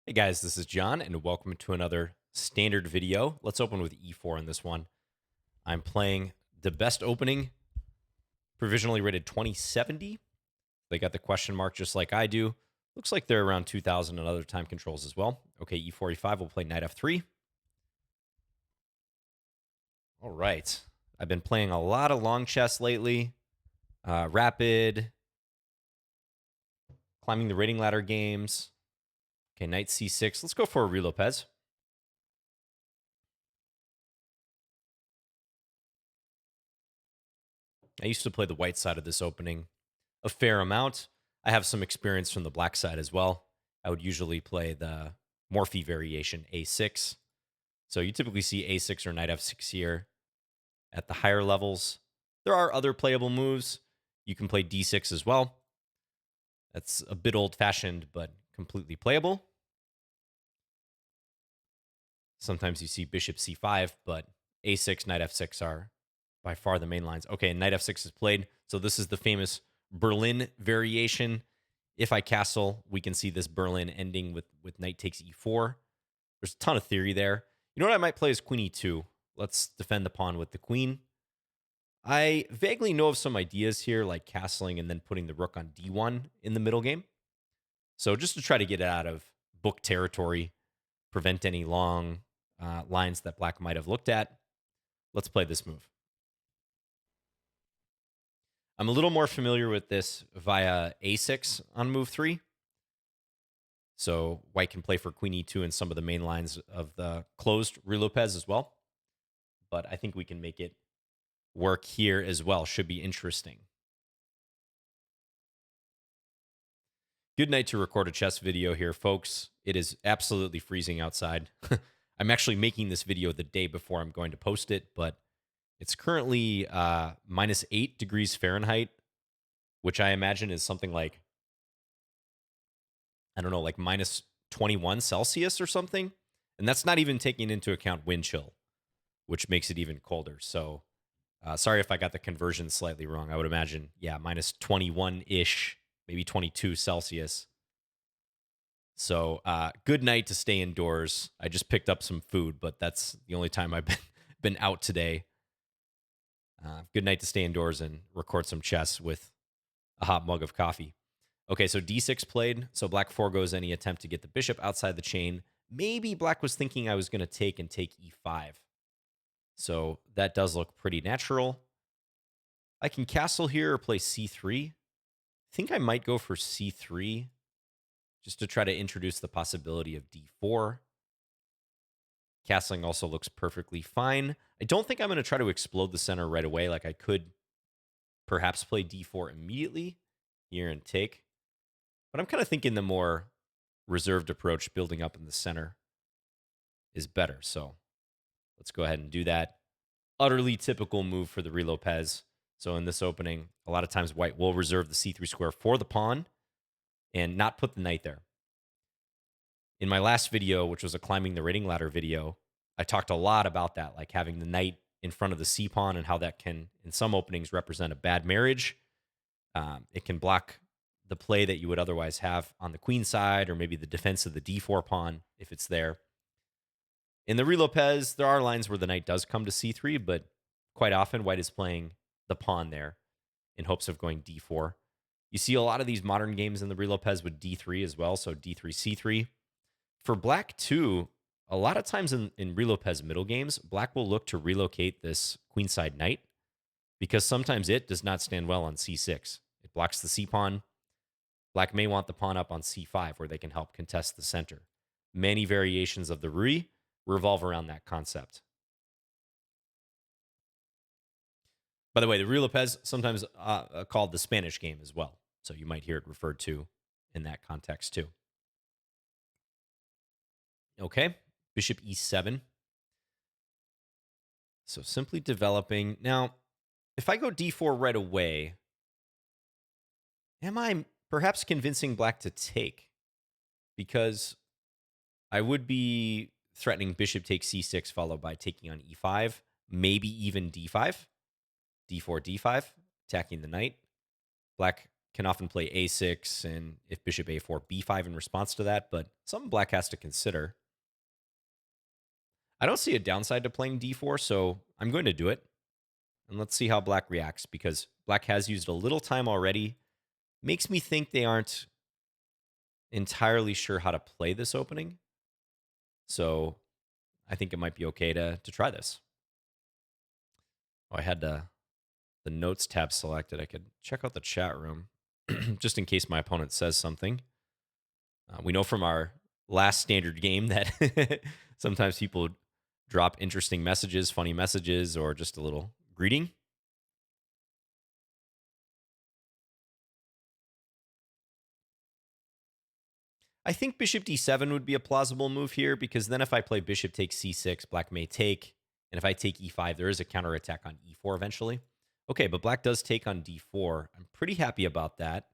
Hey guys, this is John, and welcome to another standard video. Let's open with e4 in this one. I'm playing the best opening, provisionally rated 2070. They got the question mark just like I do. Looks like they're around 2000 and other time controls as well. Okay, e4, e5, we'll play knight f3. All right. I've been playing a lot of long chess lately. Rapid, climbing the rating ladder games. Okay, knight c6. Let's go for a Ruy Lopez. I used to play the white side of this opening a fair amount. I have some experience from the black side as well. I would usually play the Morphe variation a6. So you typically see a6 or knight f6 here at the higher levels. There are other playable moves. You can play d6 as well. That's a bit old-fashioned, but completely playable. Sometimes you see bishop c5, but a6, knight f6 are by far the main lines. Okay, knight f6 is played. So this is the famous Berlin variation. If I castle, we can see this Berlin ending with knight takes e4. There's a ton of theory there. You know what I might play is queen e2. Let's defend the pawn with the queen. I vaguely know of some ideas here, like castling and then putting the rook on d1 in the middle game. So just to try to get it out of book territory, prevent any long lines that black might have looked at, let's play this move. I'm a little more familiar with this via a6 on move 3. So white can play for queen e2 in some of the main lines of the closed Ruy Lopez as well. But I think we can make it work here as well. Should be interesting. Good night to record a chess video here, folks. It is absolutely freezing outside. I'm actually making this video the day before I'm going to post it, but it's currently -8 degrees Fahrenheit, which I imagine is something like, I don't know, like -21 Celsius or something. And that's not even taking into account wind chill, which makes it even colder. So sorry if I got the conversion slightly wrong. I would imagine, yeah, -21-ish, maybe 22 Celsius. So good night to stay indoors. I just picked up some food, but that's the only time I've been out today. Good night to stay indoors and record some chess with a hot mug of coffee. Okay, so d6 played. So black foregoes any attempt to get the bishop outside the chain. Maybe black was thinking I was going to take e5. So that does look pretty natural. I can castle here or play c3. I think I might go for c3 just to try to introduce the possibility of d4. Castling also looks perfectly fine. I don't think I'm going to try to explode the center right away. Like I could perhaps play d4 immediately here and take. But I'm kind of thinking the more reserved approach, building up in the center, is better. So let's go ahead and do that. Utterly typical move for the Ruy Lopez. So in this opening, a lot of times white will reserve the c3 square for the pawn and not put the knight there. In my last video, which was a climbing the rating ladder video, I talked a lot about that, like having the knight in front of the c pawn and how that can, in some openings, represent a bad marriage. It can block the play that you would otherwise have on the queen side, or maybe the defense of the d4 pawn if it's there. In the Ruy Lopez, there are lines where the knight does come to c3, but quite often white is playing the pawn there in hopes of going d4. You see a lot of these modern games in the Ruy Lopez with d3 as well, so d3, c3. For black, too, a lot of times in Ruy Lopez middle games, black will look to relocate this queenside knight because sometimes it does not stand well on c6. It blocks the c pawn. Black may want the pawn up on c5 where they can help contest the center. Many variations of the Ruy revolve around that concept. By the way, the Ruy Lopez sometimes called the Spanish game as well. So you might hear it referred to in that context too. Okay, bishop e7. So simply developing. Now, if I go d4 right away, am I perhaps convincing black to take? Because I would be threatening bishop takes c6 followed by taking on e5, maybe even d5, d4, d5, attacking the knight. Black can often play a6, and if bishop a4, b5 in response to that, but something black has to consider. I don't see a downside to playing d4, so I'm going to do it. And let's see how black reacts, because black has used a little time already. Makes me think they aren't entirely sure how to play this opening. So I think it might be okay to try this. Oh, I had the notes tab selected. I could check out the chat room just in case my opponent says something. We know from our last standard game that sometimes people drop interesting messages, funny messages, or just a little greeting. I think bishop d7 would be a plausible move here, because then if I play bishop takes c6, black may take. And if I take e5, there is a counterattack on e4 eventually. Okay, but black does take on d4. I'm pretty happy about that.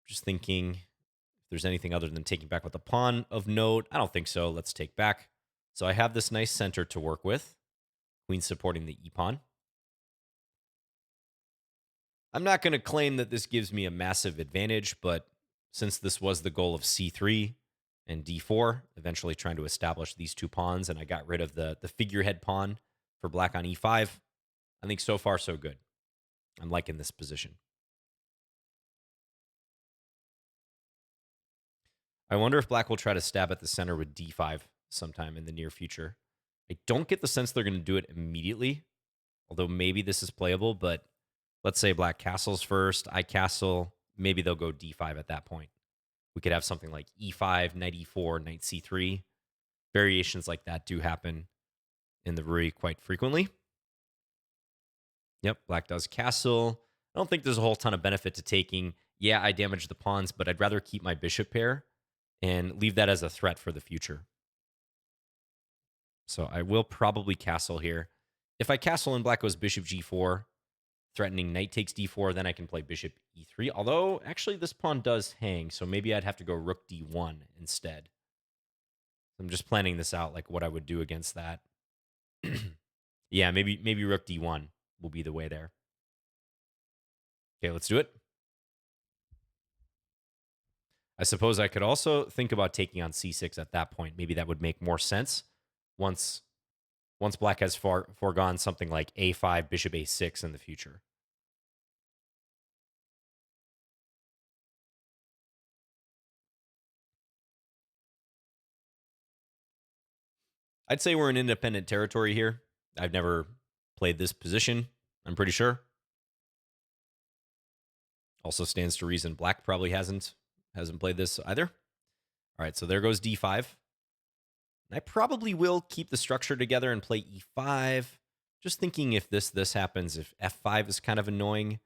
Just thinking if there's anything other than taking back with a pawn of note. I don't think so. Let's take back. So I have this nice center to work with. Queen supporting the e-pawn. I'm not going to claim that this gives me a massive advantage, but since this was the goal of c3 and d4, eventually trying to establish these two pawns, and I got rid of the figurehead pawn for black on e5, I think so far so good. I'm liking this position. I wonder if black will try to stab at the center with d5 sometime in the near future. I don't get the sense they're going to do it immediately, although maybe this is playable, but let's say black castles first, I castle, maybe they'll go d5 at that point. We could have something like e5, knight e4, knight c3. Variations like that do happen in the Ruy quite frequently. Yep, black does castle. I don't think there's a whole ton of benefit to taking. Yeah, I damage the pawns, but I'd rather keep my bishop pair and leave that as a threat for the future. So I will probably castle here. If I castle and black goes bishop g4, threatening knight takes d4, then I can play bishop e3. Although, actually, this pawn does hang, so maybe I'd have to go rook d1 instead. I'm just planning this out, like what I would do against that. Yeah, maybe rook d1 will be the way there. Okay, let's do it. I suppose I could also think about taking on c6 at that point. Maybe that would make more sense once black has foregone something like a5, bishop a6 in the future. I'd say we're in independent territory here. I've never played this position, I'm pretty sure. Also stands to reason black probably hasn't played this either. All right, so there goes d5. I probably will keep the structure together and play e5. Just thinking if this happens, if f5 is kind of annoying.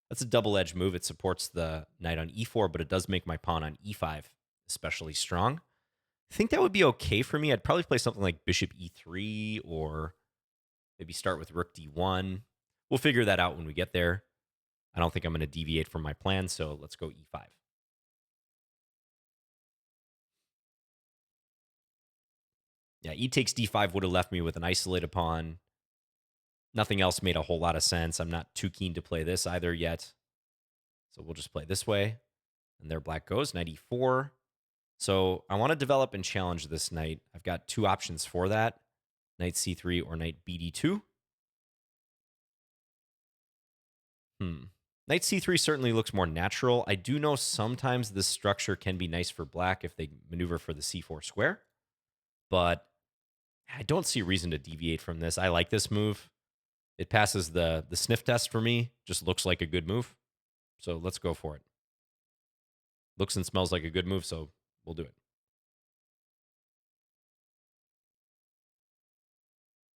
That's a double-edged move. It supports the knight on e4, but it does make my pawn on e5 especially strong. I think that would be okay for me. I'd probably play something like bishop e3 or maybe start with rook d1. We'll figure that out when we get there. I don't think I'm going to deviate from my plan, so let's go e5. Yeah, e takes d5 would have left me with an isolated pawn. Nothing else made a whole lot of sense. I'm not too keen to play this either yet. So we'll just play this way. And there black goes, knight e4. So I want to develop and challenge this knight. I've got two options for that. Knight c3 or knight bd2. Knight c3 certainly looks more natural. I do know sometimes this structure can be nice for black if they maneuver for the c4 square. But I don't see a reason to deviate from this. I like this move. It passes the sniff test for me. Just looks like a good move. So let's go for it. Looks and smells like a good move, so we'll do it.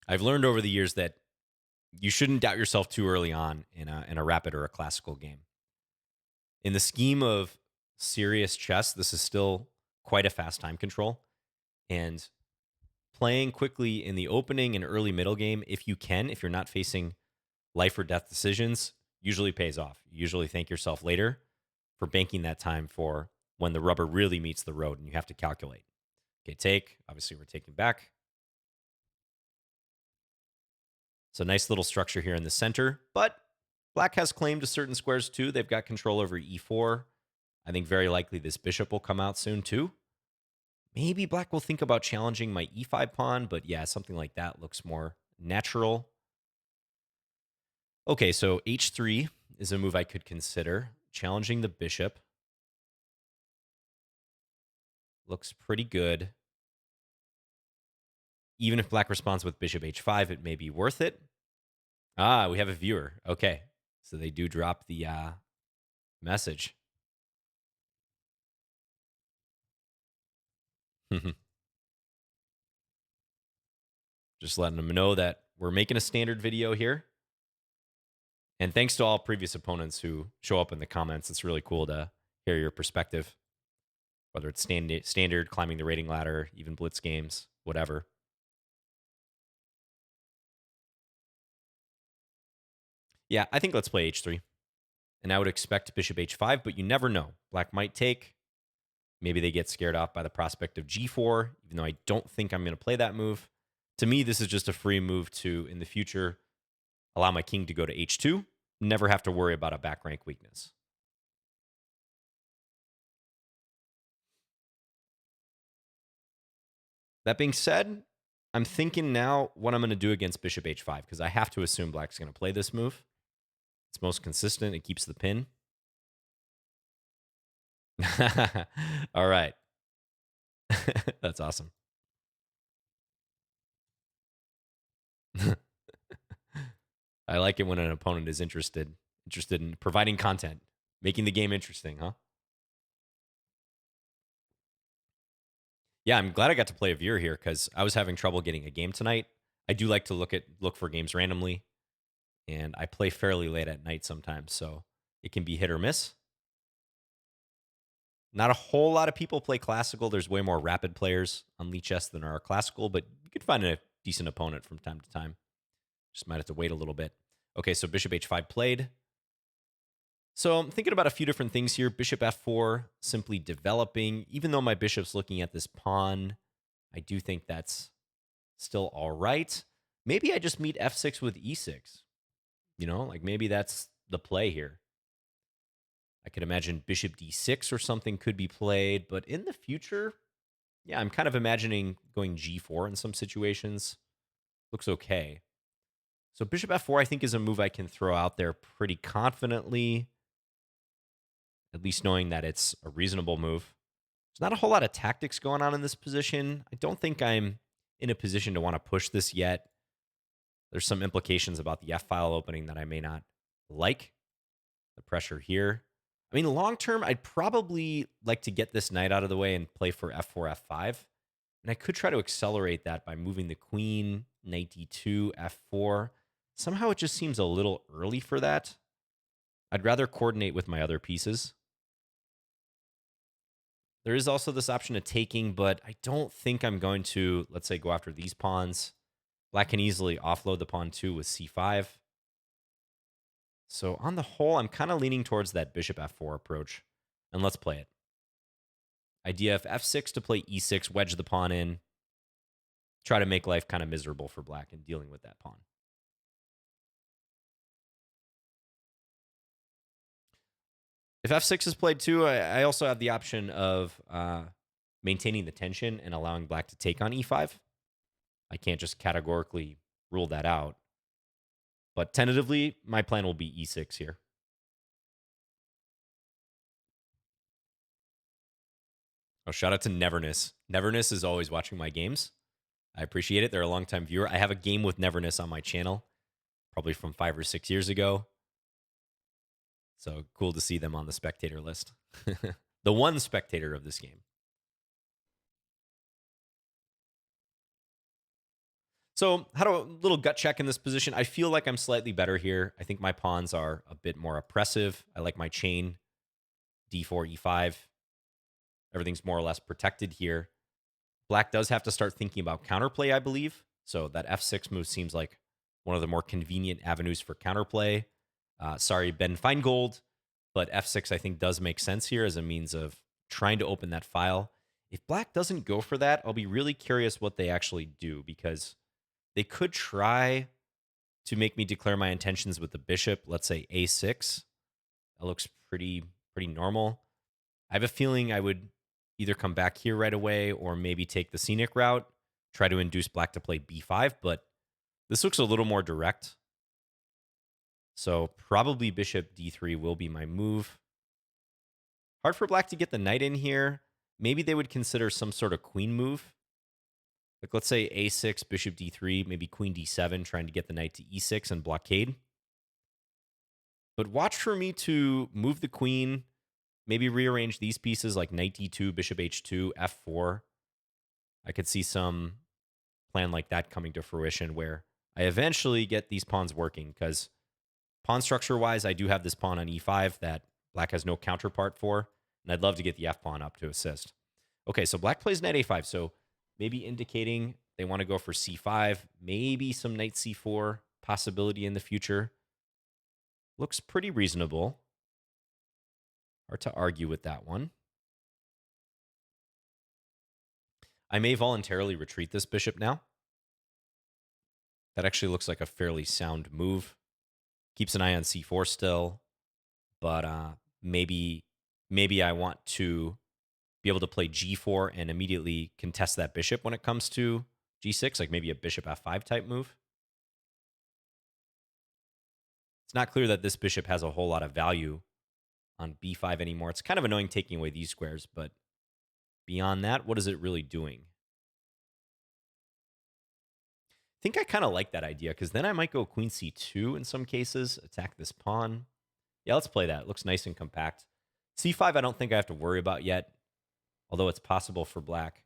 I've learned over the years that you shouldn't doubt yourself too early on in a rapid or a classical game. In the scheme of serious chess, this is still quite a fast time control. And playing quickly in the opening and early middle game, if you can, if you're not facing life or death decisions, usually pays off. You usually thank yourself later for banking that time for when the rubber really meets the road and you have to calculate. Okay, take. Obviously, we're taking back. So nice little structure here in the center, but Black has claim to certain squares too. They've got control over e4. I think very likely this bishop will come out soon too. Maybe black will think about challenging my e5 pawn, but yeah, something like that looks more natural. Okay, so h3 is a move I could consider. Challenging the bishop. Looks pretty good. Even if black responds with bishop h5, it may be worth it. Ah, we have a viewer. Okay, so they do drop the message. Just letting them know that we're making a standard video here. And thanks to all previous opponents who show up in the comments. It's really cool to hear your perspective, whether it's standard, climbing the rating ladder, even blitz games, whatever. Yeah, I think let's play h3. And I would expect bishop h5, but you never know. Black might take. Maybe they get scared off by the prospect of g4, even though I don't think I'm going to play that move. To me, this is just a free move to, in the future, allow my king to go to h2. Never have to worry about a back rank weakness. That being said, I'm thinking now what I'm going to do against bishop h5, because I have to assume black's going to play this move. It's most consistent. It keeps the pin. All right. That's awesome. I like it when an opponent is interested in providing content, making the game interesting, huh? Yeah, I'm glad I got to play a viewer here because I was having trouble getting a game tonight. I do like to look for games randomly, and I play fairly late at night sometimes, so it can be hit or miss. Not a whole lot of people play classical. There's way more rapid players on Lichess than are classical, but you could find a decent opponent from time to time. Just might have to wait a little bit. Okay, so bishop h5 played. So I'm thinking about a few different things here. Bishop f4, simply developing. Even though my bishop's looking at this pawn, I do think that's still all right. Maybe I just meet f6 with e6. You know, like maybe that's the play here. I could imagine bishop d6 or something could be played, but in the future, yeah, I'm kind of imagining going g4 in some situations. Looks okay. So bishop f4, I think, is a move I can throw out there pretty confidently, at least knowing that it's a reasonable move. There's not a whole lot of tactics going on in this position. I don't think I'm in a position to want to push this yet. There's some implications about the f-file opening that I may not like. The pressure here. I mean, long term, I'd probably like to get this knight out of the way and play for f4, f5. And I could try to accelerate that by moving the queen, knight d2, f4. Somehow it just seems a little early for that. I'd rather coordinate with my other pieces. There is also this option of taking, but I don't think I'm going to, let's say, go after these pawns. Black can easily offload the pawn 2 with c5. So on the whole, I'm kind of leaning towards that bishop f4 approach. And let's play it. Idea of f6 to play e6, wedge the pawn in. Try to make life kind of miserable for black in dealing with that pawn. If f6 is played too, I also have the option of maintaining the tension and allowing black to take on e5. I can't just categorically rule that out. But tentatively, my plan will be e6 here. Oh, shout out to Neverness. Neverness is always watching my games. I appreciate it. They're a longtime viewer. I have a game with Neverness on my channel, probably from 5 or 6 years ago. So cool to see them on the spectator list. The one spectator of this game. So, how do a little gut check in this position? I feel like I'm slightly better here. I think my pawns are a bit more oppressive. I like my chain, d4, e5. Everything's more or less protected here. Black does have to start thinking about counterplay, I believe. So that f6 move seems like one of the more convenient avenues for counterplay. Sorry, Ben Feingold, but f6 I think does make sense here as a means of trying to open that file. If black doesn't go for that, I'll be really curious what they actually do, because they could try to make me declare my intentions with the bishop, let's say a6. That looks pretty normal. I have a feeling I would either come back here right away or maybe take the scenic route, try to induce black to play b5, but this looks a little more direct. So probably bishop d3 will be my move. Hard for black to get the knight in here. Maybe they would consider some sort of queen move. Like let's say a6, bishop d3, maybe queen d7, trying to get the knight to e6 and blockade. But watch for me to move the queen, maybe rearrange these pieces like knight d2, bishop h2, f4. I could see some plan like that coming to fruition where I eventually get these pawns working because pawn structure-wise, I do have this pawn on e5 that black has no counterpart for, and I'd love to get the f-pawn up to assist. Okay, so black plays knight a5, so maybe indicating they want to go for c5, maybe some knight c4 possibility in the future. Looks pretty reasonable. Hard to argue with that one. I may voluntarily retreat this bishop now. That actually looks like a fairly sound move. Keeps an eye on c4 still, but maybe I want to be able to play g4 and immediately contest that bishop when it comes to g6, like maybe a bishop f5 type move. It's not clear that this bishop has a whole lot of value on b5 anymore. It's kind of annoying taking away these squares, but beyond that, what is it really doing? I think I kind of like that idea because then I might go queen c2 in some cases, attack this pawn. Yeah, let's play that. It looks nice and compact. c5 I don't think I have to worry about yet, although it's possible for black.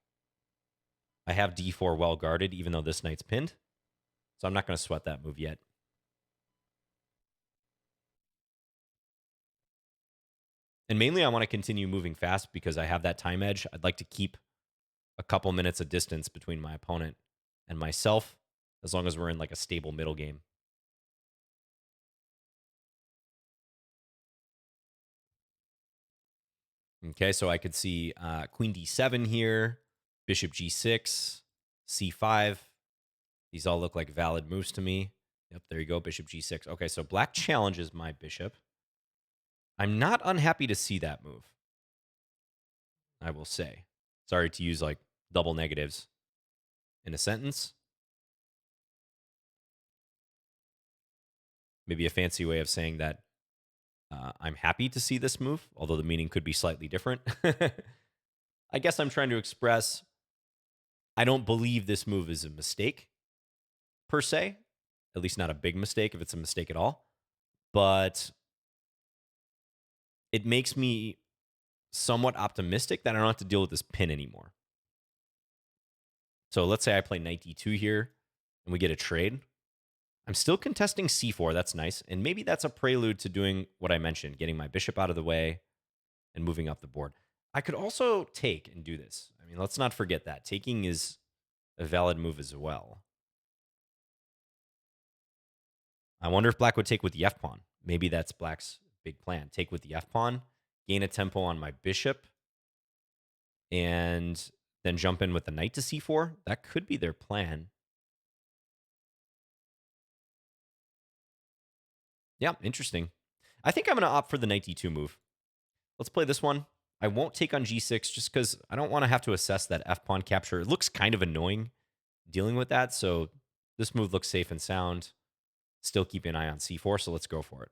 I have d4 well guarded, even though this knight's pinned. So I'm not going to sweat that move yet. And mainly I want to continue moving fast because I have that time edge. I'd like to keep a couple minutes of distance between my opponent and myself, as long as we're in like a stable middle game. Okay, so I could see queen d7 here, bishop g6, c5. These all look like valid moves to me. Yep, there you go, bishop g6. Okay, so black challenges my bishop. I'm not unhappy to see that move, I will say. Sorry to use like double negatives in a sentence. Maybe a fancy way of saying that I'm happy to see this move, although the meaning could be slightly different. I guess I'm trying to express I don't believe this move is a mistake, per se. At least not a big mistake, if it's a mistake at all. But it makes me somewhat optimistic that I don't have to deal with this pin anymore. So let's say I play knight d2 here, and we get a trade. I'm still contesting c4. That's nice. And maybe that's a prelude to doing what I mentioned, getting my bishop out of the way and moving up the board. I could also take and do this. I mean, let's not forget that. Taking is a valid move as well. I wonder if black would take with the f-pawn. Maybe that's black's big plan. Take with the f-pawn, gain a tempo on my bishop, and then jump in with the knight to c4. That could be their plan. Yeah, interesting. I think I'm going to opt for the knight d2 move. Let's play this one. I won't take on g6 just because I don't want to have to assess that f-pawn capture. It looks kind of annoying dealing with that, so this move looks safe and sound. Still keeping an eye on c4, so let's go for it.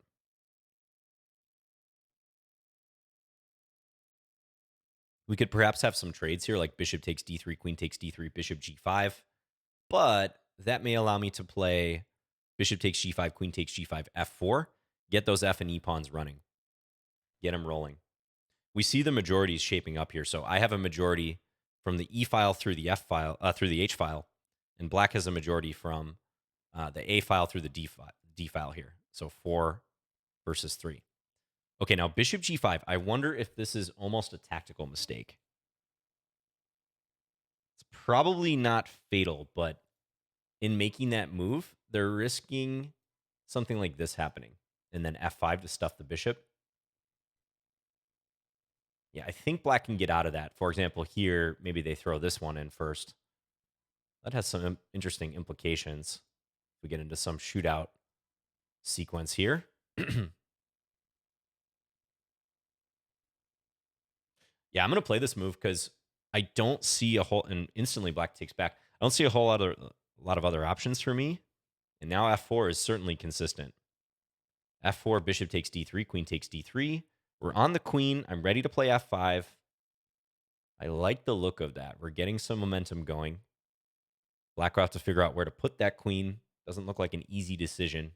We could perhaps have some trades here, like bishop takes d3, queen takes d3, bishop g5. But that may allow me to play bishop takes g5, queen takes g5, f4. Get those f and e pawns running. Get them rolling. We see the majorities shaping up here. So I have a majority from the e file through the f file, through the h file. And black has a majority from the a file through the d file here. So 4 versus 3. Okay, now bishop g5. I wonder if this is almost a tactical mistake. It's probably not fatal, but in making that move, they're risking something like this happening. And then f5 to stuff the bishop. Yeah, I think black can get out of that. For example, here, maybe they throw this one in first. That has some interesting implications if we get into some shootout. sequence here. Yeah, I'm going to play this move because I don't see a whole, and instantly black takes back. I don't see a lot of other options for me. And now f4 is certainly consistent. f4, bishop takes d3, queen takes d3. We're on the queen. I'm ready to play f5. I like the look of that. We're getting some momentum going. Black will have to figure out where to put that queen. Doesn't look like an easy decision.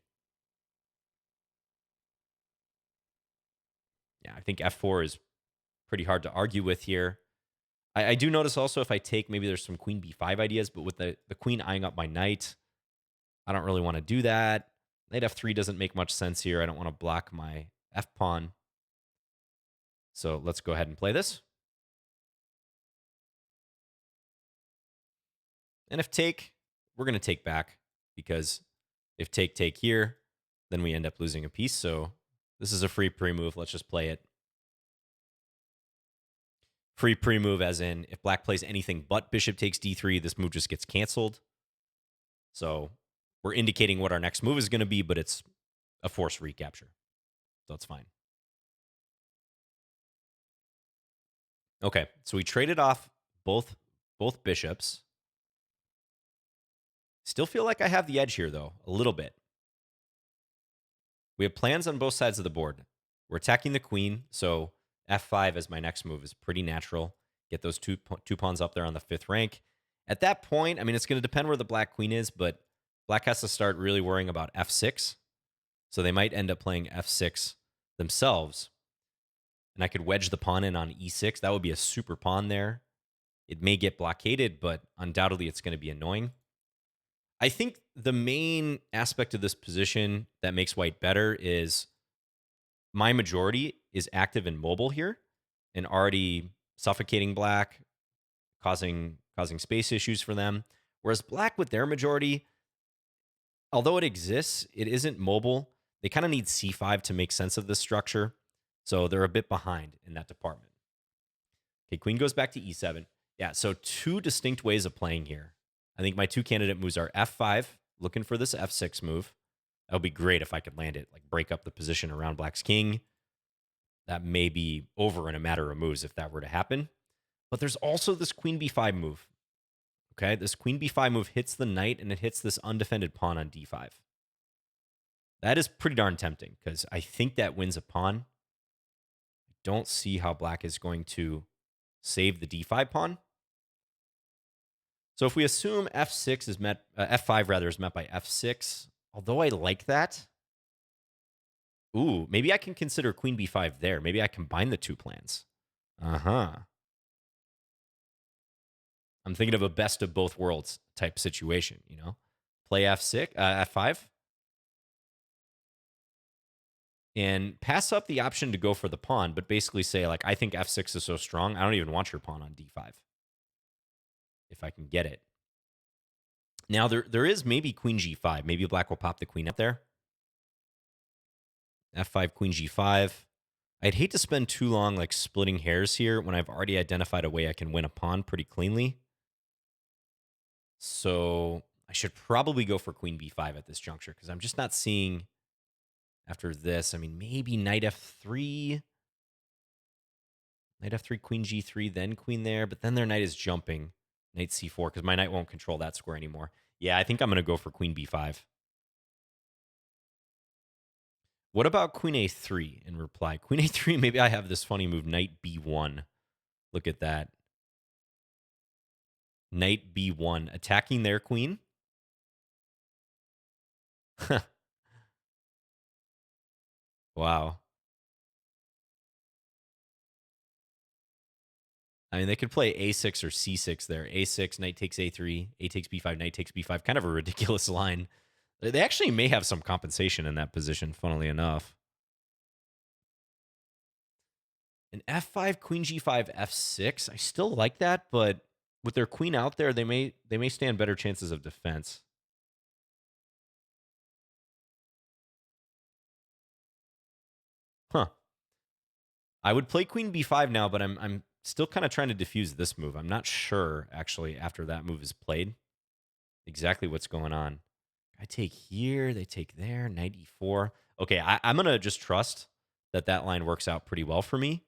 Yeah, I think f4 is pretty hard to argue with here. I do notice also if I take, maybe there's some queen b5 ideas, but with the queen eyeing up my knight, I don't really want to do that. Knight f3 doesn't make much sense here. I don't want to block my f pawn. So let's go ahead and play this. And if take, we're going to take back, because if take here, then we end up losing a piece. So this is a free pre-move. Let's just play it. Free pre-move as in if black plays anything but bishop takes d3, this move just gets canceled. So we're indicating what our next move is going to be, but it's a forced recapture. So it's fine. Okay, so we traded off both bishops. Still feel like I have the edge here, though, a little bit. We have plans on both sides of the board. We're attacking the queen, so f5 as my next move is pretty natural. Get those two pawns up there on the 5th rank. At that point, I mean, it's going to depend where the black queen is, but black has to start really worrying about f6. So they might end up playing f6 themselves. And I could wedge the pawn in on e6. That would be a super pawn there. It may get blockaded, but undoubtedly it's going to be annoying. I think the main aspect of this position that makes white better is my majority is active and mobile here and already suffocating black, causing space issues for them. Whereas black with their majority, although it exists, it isn't mobile. They kind of need c5 to make sense of this structure. So they're a bit behind in that department. Okay, queen goes back to e7. Yeah, so two distinct ways of playing here. I think my two candidate moves are f5, looking for this f6 move. That would be great if I could land it, like break up the position around black's king. That may be over in a matter of moves if that were to happen. But there's also this queen b5 move. Okay, this queen b5 move hits the knight and it hits this undefended pawn on d5. That is pretty darn tempting because I think that wins a pawn. I don't see how black is going to save the d5 pawn. So if we assume f6 is met, f5 rather is met by f6, although I like that, ooh, maybe I can consider queen b5 there. Maybe I combine the two plans. I'm thinking of a best of both worlds type situation, you know? Play f6, f5, and pass up the option to go for the pawn, but basically say, like, I think f6 is so strong, I don't even want your pawn on d5 if I can get it. Now, there is maybe queen g5. Maybe black will pop the queen up there. f5, queen g5. I'd hate to spend too long, like, splitting hairs here when I've already identified a way I can win a pawn pretty cleanly. So I should probably go for queen b5 at this juncture because I'm just not seeing after this. I mean, maybe knight f3. Knight f3, queen g3, then queen there. But then their knight is jumping. Knight c4 because my knight won't control that square anymore. Yeah, I think I'm going to go for queen b5. What about queen a3 in reply? Queen a3, maybe I have this funny move, knight b1. Look at that. Knight b1, attacking their queen. Wow. I mean, they could play a6 or c6 there. a6, knight takes a3, a takes b5, knight takes b5. Kind of a ridiculous line. They actually may have some compensation in that position, funnily enough. An f5, queen g5, f6. I still like that, but with their queen out there, they may stand better chances of defense. Huh. I would play queen b5 now, but I'm still kind of trying to diffuse this move. I'm not sure, actually, after that move is played, exactly what's going on. I take here, they take there, knight e4. Okay, I'm going to just trust that that line works out pretty well for me.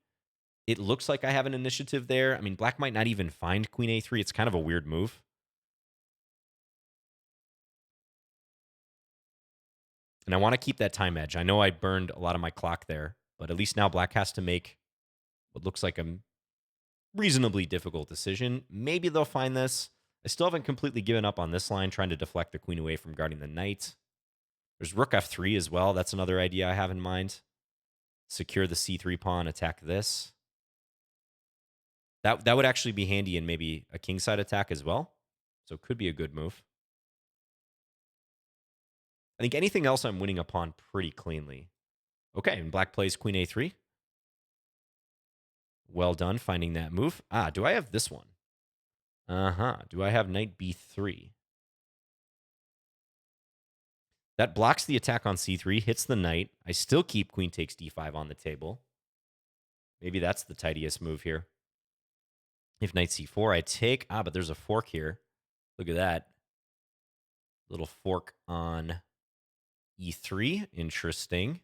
It looks like I have an initiative there. I mean, black might not even find queen a3. It's kind of a weird move. And I want to keep that time edge. I know I burned a lot of my clock there, but at least now black has to make what looks like a reasonably difficult decision. Maybe they'll find this. I still haven't completely given up on this line, trying to deflect the queen away from guarding the knight. There's rook f3 as well. That's another idea I have in mind. Secure the c3 pawn, attack this. That would actually be handy in maybe a kingside attack as well. So it could be a good move. I think anything else I'm winning a pawn pretty cleanly. Okay, and black plays queen a3. Well done finding that move. Ah, do I have this one? Uh-huh. Do I have knight b3? That blocks the attack on c3, hits the knight. I still keep queen takes d5 on the table. Maybe that's the tidiest move here. If knight c4, I take... Ah, but there's a fork here. Look at that. Little fork on e3. Interesting.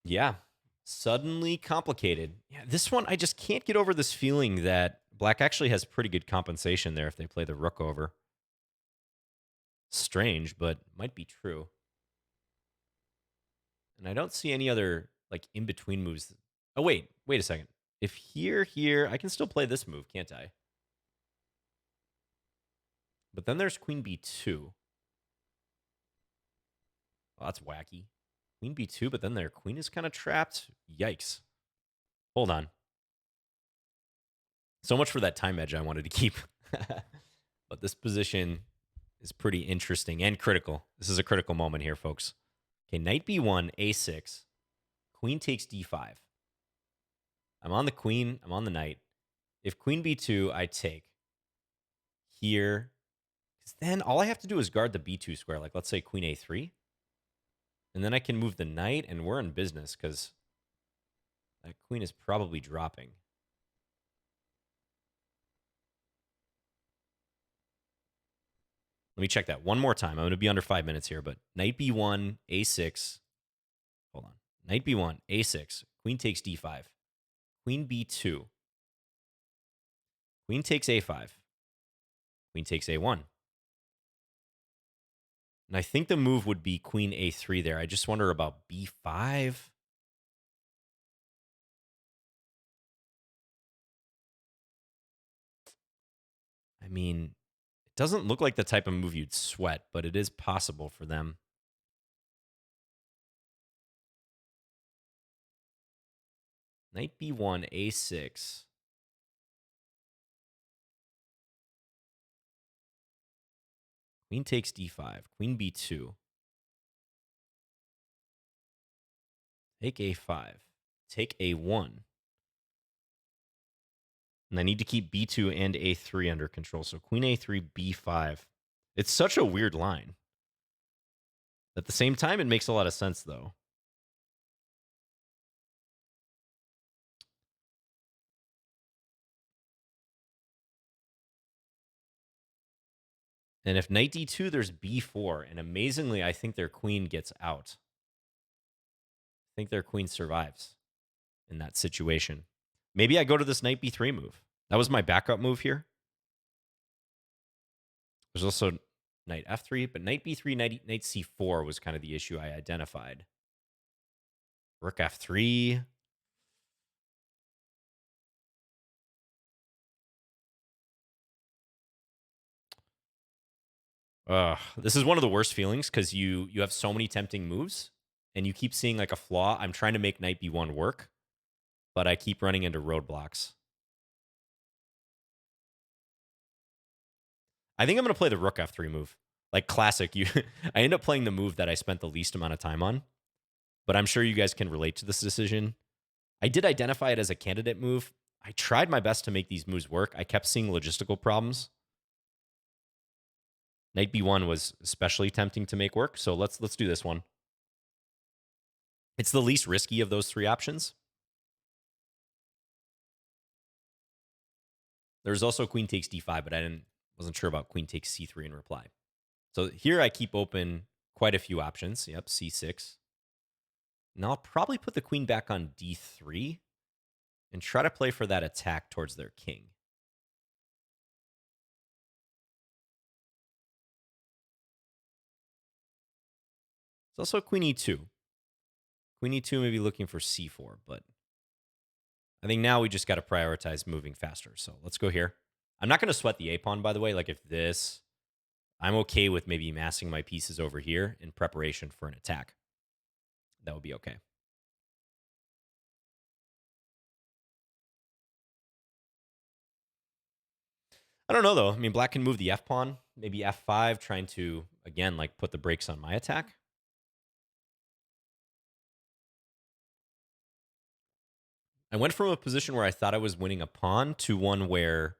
Yeah. Suddenly complicated. Yeah, this one, I just can't get over this feeling that black actually has pretty good compensation there if they play the rook over. Strange, but might be true. And I don't see any other like in between moves. Oh wait a second. If here, I can still play this move, can't I? But then there's queen b2. Oh, that's wacky. Queen b2, but then their queen is kind of trapped. Yikes. Hold on. So much for that time edge I wanted to keep. But this position is pretty interesting and critical. This is a critical moment here, folks. Okay, knight b1, a6. Queen takes d5. I'm on the queen. I'm on the knight. If queen b2, I take here. Because then all I have to do is guard the b2 square. Like, let's say queen a3. And then I can move the knight, and we're in business because that queen is probably dropping. Let me check that one more time. I'm going to be under 5 minutes here, but knight b1, a6. Hold on. Knight b1, a6. Queen takes d5. Queen b2. Queen takes a5. Queen takes a1. And I think the move would be queen a3 there. I just wonder about b5. I mean, it doesn't look like the type of move you'd sweat, but it is possible for them. Knight b1, a6. Queen takes d5. Queen b2. Take a5. Take a1. And I need to keep b2 and a3 under control. So queen a3, b5. It's such a weird line. At the same time, it makes a lot of sense, though. And if knight d2, there's b4. And amazingly, I think their queen gets out. I think their queen survives in that situation. Maybe I go to this knight b3 move. That was my backup move here. There's also knight f3, but knight b3, knight c4 was kind of the issue I identified. Rook f3. This is one of the worst feelings because you have so many tempting moves and you keep seeing like a flaw. I'm trying to make knight b1 work, but I keep running into roadblocks. I think I'm going to play the rook f3 move. Like classic. I end up playing the move that I spent the least amount of time on, but I'm sure you guys can relate to this decision. I did identify it as a candidate move. I tried my best to make these moves work. I kept seeing logistical problems. Knight b1 was especially tempting to make work, so let's do this one. It's the least risky of those three options. There's also queen takes d5, but wasn't sure about queen takes c3 in reply. So here I keep open quite a few options. Yep, c6. Now I'll probably put the queen back on d3 and try to play for that attack towards their king. It's also queen e2. Queen e2 may be looking for c4, but I think now we just got to prioritize moving faster. So let's go here. I'm not going to sweat the a-pawn, by the way. Like if this, I'm okay with maybe massing my pieces over here in preparation for an attack. That would be okay. I don't know, though. I mean, black can move the f-pawn, maybe f5, trying to, again, like put the brakes on my attack. I went from a position where I thought I was winning a pawn to one where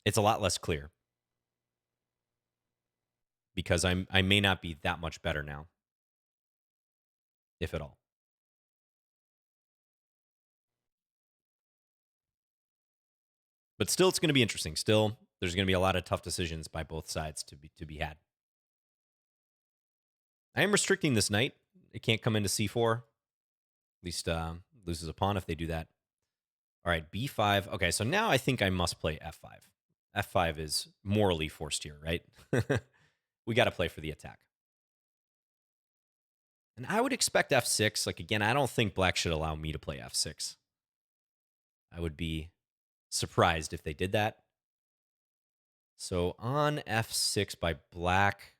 it's a lot less clear because I may not be that much better now, if at all. But still, it's going to be interesting. Still, there's going to be a lot of tough decisions by both sides to be had. I am restricting this knight. It can't come into c4. At least loses a pawn if they do that. All right, b5. Okay, so now I think I must play f5. f5 is morally forced here, right? We got to play for the attack. And I would expect f6. Like, again, I don't think black should allow me to play f6. I would be surprised if they did that. So on f6 by black,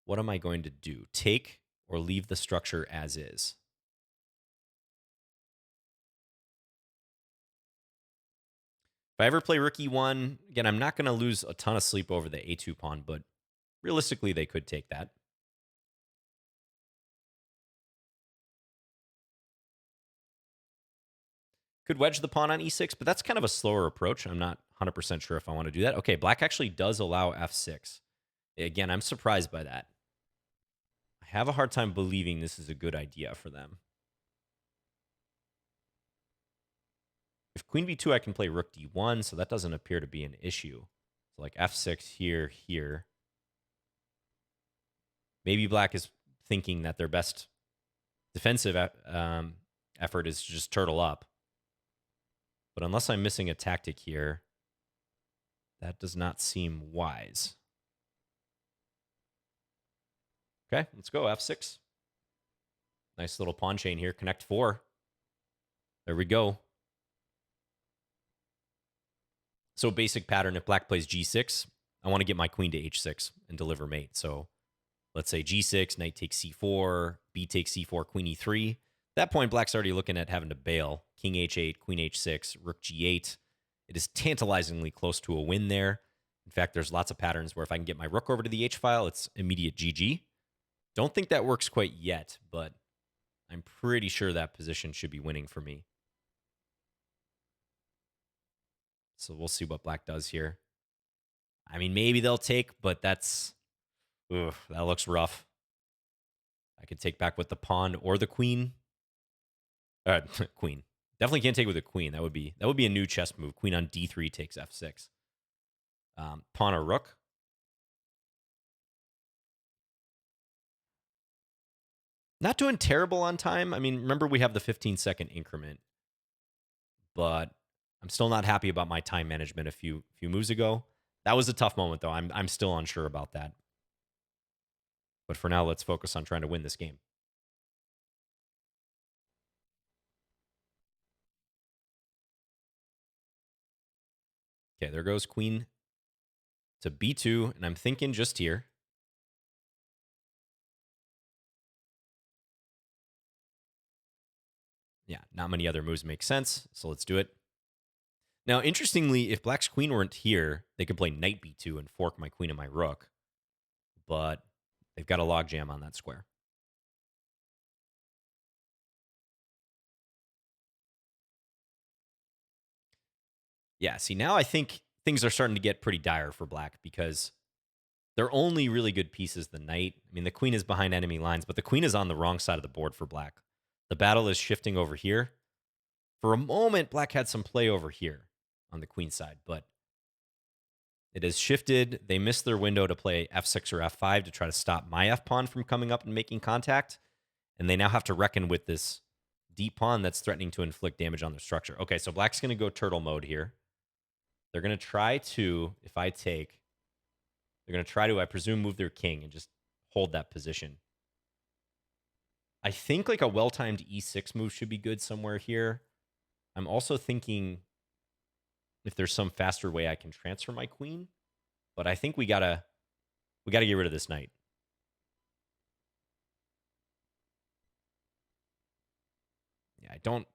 what am I going to do? Take or leave the structure as is? If I ever play rook e1, again, I'm not going to lose a ton of sleep over the a2 pawn, but realistically, they could take that. Could wedge the pawn on e6, but that's kind of a slower approach. I'm not 100% sure if I want to do that. Okay, black actually does allow f6. Again, I'm surprised by that. I have a hard time believing this is a good idea for them. If queen b2, I can play rook d1, so that doesn't appear to be an issue. So like f6 here, here. Maybe black is thinking that their best defensive effort is to just turtle up. But unless I'm missing a tactic here, that does not seem wise. Okay, let's go, f6. Nice little pawn chain here, connect 4. There we go. So basic pattern, if black plays g6, I want to get my queen to h6 and deliver mate. So let's say g6, knight takes c4, b takes c4, queen e3. At that point, black's already looking at having to bail. King h8, queen h6, rook g8. It is tantalizingly close to a win there. In fact, there's lots of patterns where if I can get my rook over to the h-file, it's immediate GG. Don't think that works quite yet, but I'm pretty sure that position should be winning for me. So we'll see what black does here. I mean, maybe they'll take, but that looks rough. I could take back with the pawn or the queen. Queen. Definitely can't take with a queen. That would be a new chess move. Queen on d3 takes f6. Pawn or rook. Not doing terrible on time. I mean, remember we have the 15-second increment, but I'm still not happy about my time management a few moves ago. That was a tough moment, though. I'm still unsure about that. But for now, let's focus on trying to win this game. Okay, there goes queen to b2, and I'm thinking just here. Yeah, not many other moves make sense, so let's do it. Now, interestingly, if black's queen weren't here, they could play knight b2 and fork my queen and my rook, but they've got a logjam on that square. Yeah, see, now I think things are starting to get pretty dire for black because they're only really good pieces the knight. I mean, the queen is behind enemy lines, but the queen is on the wrong side of the board for black. The battle is shifting over here. For a moment, black had some play over here on the queen side, but it has shifted. They missed their window to play f6 or f5 to try to stop my f-pawn from coming up and making contact. And they now have to reckon with this deep pawn that's threatening to inflict damage on their structure. Okay, so black's going to go turtle mode here. They're going to try to, if I take, they're going to try to, I presume, move their king and just hold that position. I think like a well-timed e6 move should be good somewhere here. I'm also thinking if there's some faster way I can transfer my queen, but I think we gotta get rid of this knight. Yeah, I don't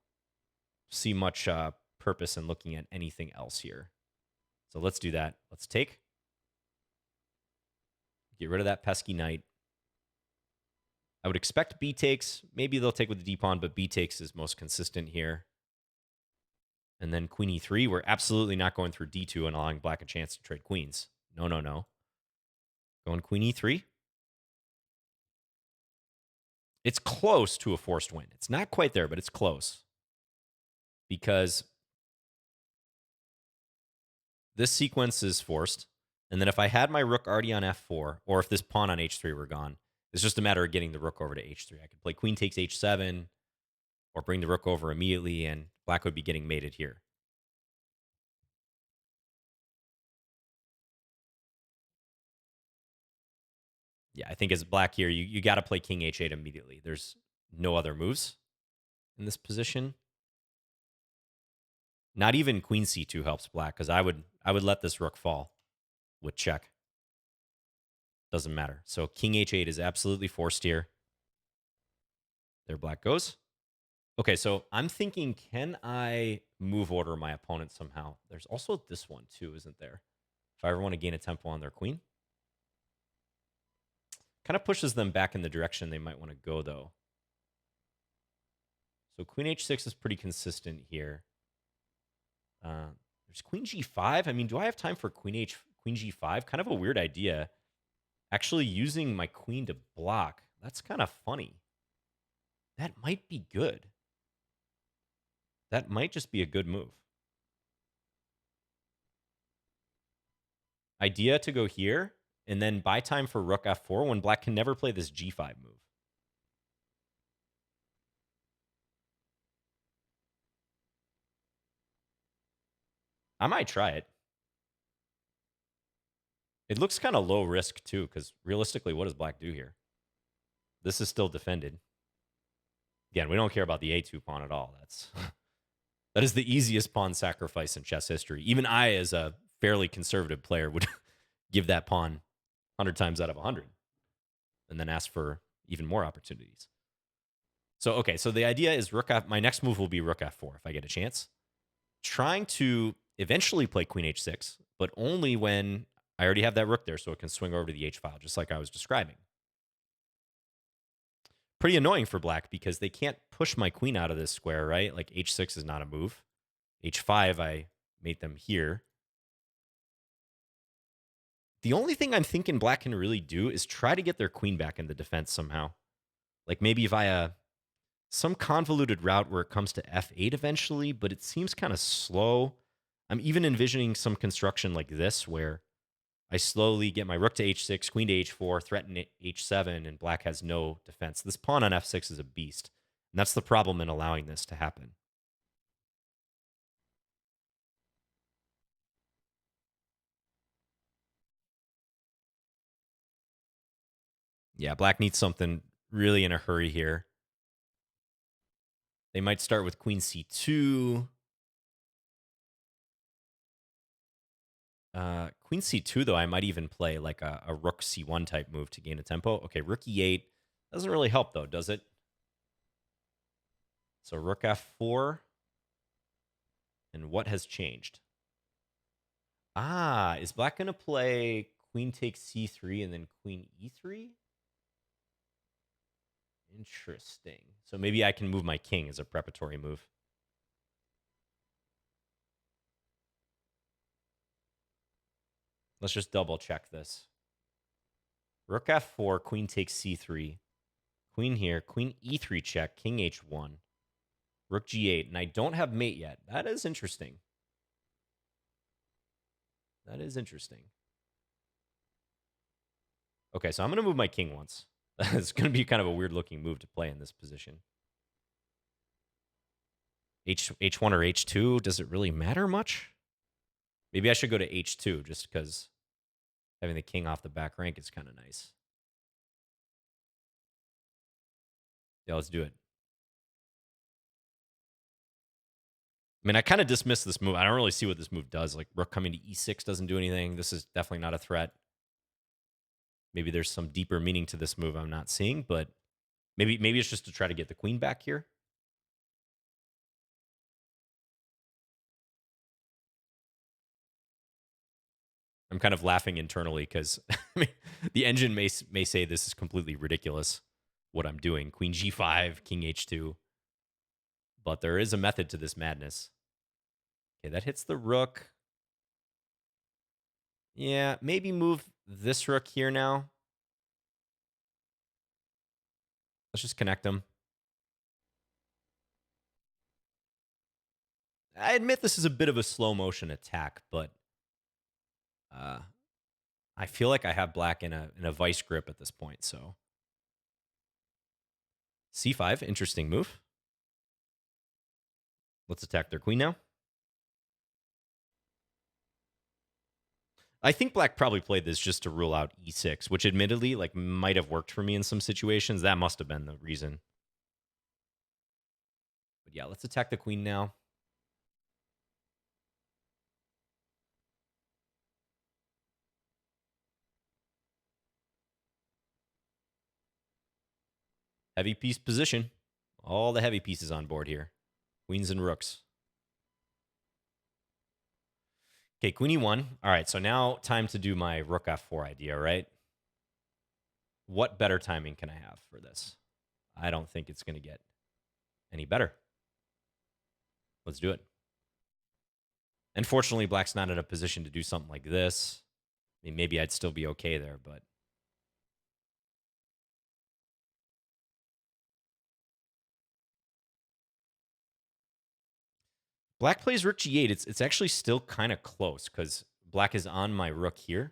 see much purpose in looking at anything else here. So let's do that. Let's take. Get rid of that pesky knight. I would expect b takes. Maybe they'll take with the d pawn, but b takes is most consistent here. And then queen e3. We're absolutely not going through d2 and allowing black a chance to trade queens. No, no, no. Going queen e3. It's close to a forced win. It's not quite there, but it's close. Because this sequence is forced. And then if I had my rook already on f4, or if this pawn on h3 were gone, it's just a matter of getting the rook over to h3. I could play queen takes h7, or bring the rook over immediately, and black would be getting mated here. Yeah, I think as black here, you got to play king h8 immediately. There's no other moves in this position. Not even queen c2 helps black, because I would let this rook fall with check. Doesn't matter. So king h8 is absolutely forced here. There black goes. Okay, so I'm thinking, can I move order my opponent somehow? There's also this one too, isn't there? If I ever want to gain a tempo on their queen. Kind of pushes them back in the direction they might want to go, though. So queen h6 is pretty consistent here. There's queen g5. I mean, do I have time for queen g5? Kind of a weird idea. Actually using my queen to block. That's kind of funny. That might be good. That might just be a good move. Idea to go here and then buy time for rook f4 when black can never play this g5 move. I might try it. It looks kind of low risk too, because realistically, what does black do here? This is still defended. Again, we don't care about the a2 pawn at all. That is the easiest pawn sacrifice in chess history. Even I, as a fairly conservative player, would give that pawn 100 times out of 100 and then ask for even more opportunities. So, okay, so the idea is my next move will be rook f4 if I get a chance. Trying to eventually play queen h6, but only when I already have that rook there so it can swing over to the h file, just like I was describing. Pretty annoying for black because they can't push my queen out of this square, right? Like h6 is not a move. h5, I made them here. The only thing I'm thinking black can really do is try to get their queen back in the defense somehow. Like maybe via some convoluted route where it comes to f8 eventually, but it seems kind of slow. I'm even envisioning some construction like this where I slowly get my rook to h6, queen to h4, threaten h7, and black has no defense. This pawn on f6 is a beast, and that's the problem in allowing this to happen. Yeah, black needs something really in a hurry here. They might start with queen c2. Queen c2, though, I might even play like a rook c1 type move to gain a tempo. Okay, rook e8 doesn't really help, though, does it? So rook f4. And what has changed? Ah, is black going to play queen takes c3 and then queen e3? Interesting. So maybe I can move my king as a preparatory move. Let's just double check this. Rook f4, queen takes c3. Queen here, queen e3 check, king h1. Rook G8, and I don't have mate yet. That is interesting. That is interesting. Okay, so I'm going to move my king once. It's going to be kind of a weird looking move to play in this position. H1 or H2, does it really matter much? Maybe I should go to H2 just because having the king off the back rank is kind of nice. Yeah, let's do it. I mean, I kind of dismiss this move. I don't really see what this move does. Like, rook coming to E6 doesn't do anything. This is definitely not a threat. Maybe there's some deeper meaning to this move I'm not seeing, but maybe it's just to try to get the queen back here. I'm kind of laughing internally because I mean, the engine may say this is completely ridiculous what I'm doing. Queen G5, King H2. But there is a method to this madness. Okay, that hits the rook. Yeah, maybe move this rook here now. Let's just connect them. I admit this is a bit of a slow motion attack, but I feel like I have black in a vice grip at this point. So C5, interesting move. Let's attack their queen now. I think black probably played this just to rule out E6, which admittedly like might have worked for me in some situations. That must have been the reason. But yeah, let's attack the queen now. Heavy piece position. All the heavy pieces on board here. Queens and rooks. Okay, queen e1. All right, so now time to do my rook f4 idea, right? What better timing can I have for this? I don't think it's going to get any better. Let's do it. And fortunately, black's not in a position to do something like this. I mean, maybe I'd still be okay there, but black plays rook g8. It's actually still kind of close because black is on my rook here.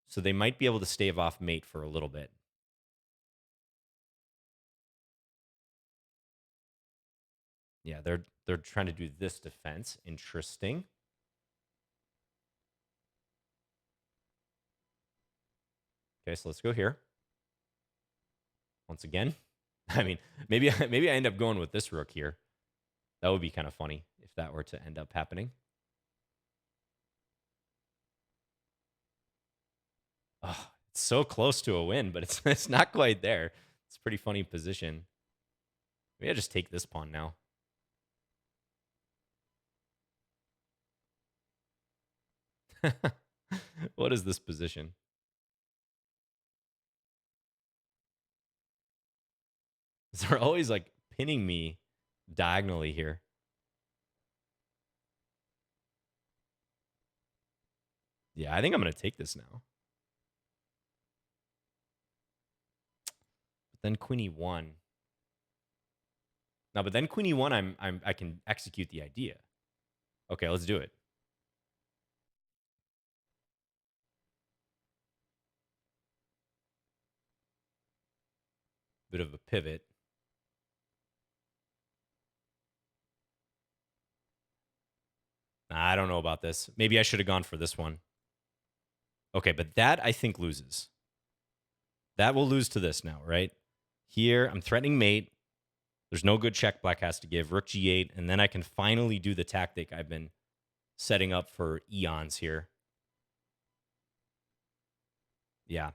So they might be able to stave off mate for a little bit. Yeah, they're trying to do this defense. Interesting. Okay, so let's go here. Once again. I mean, maybe I end up going with this rook here. That would be kind of funny if that were to end up happening. Oh, it's so close to a win, but it's not quite there. It's a pretty funny position. Maybe I just take this pawn now. What is this position? They're always like pinning me diagonally here. Yeah, I think I'm going to take this now. But then queen e1. No, but then queen e1, I can execute the idea. Okay, let's do it. Bit of a pivot. I don't know about this. Maybe I should have gone for this one. Okay, but that I think loses. That will lose to this now, right? Here, I'm threatening mate. There's no good check black has to give. Rook g8, and then I can finally do the tactic I've been setting up for eons here. Yeah.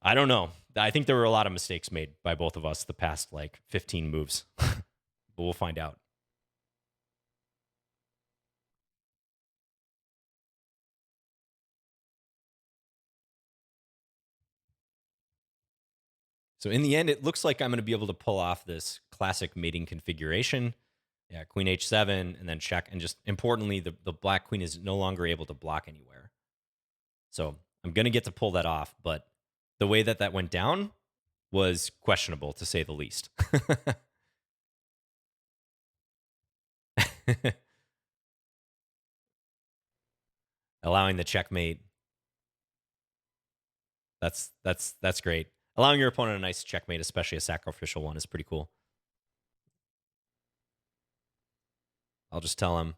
I don't know. I think there were a lot of mistakes made by both of us the past like 15 moves. But we'll find out. So in the end, it looks like I'm going to be able to pull off this classic mating configuration. Yeah, queen h7, and then check. And just importantly, the black queen is no longer able to block anywhere. So I'm going to get to pull that off. But the way that went down, was questionable, to say the least. Allowing the checkmate. That's great. Allowing your opponent a nice checkmate, especially a sacrificial one, is pretty cool. I'll just tell him.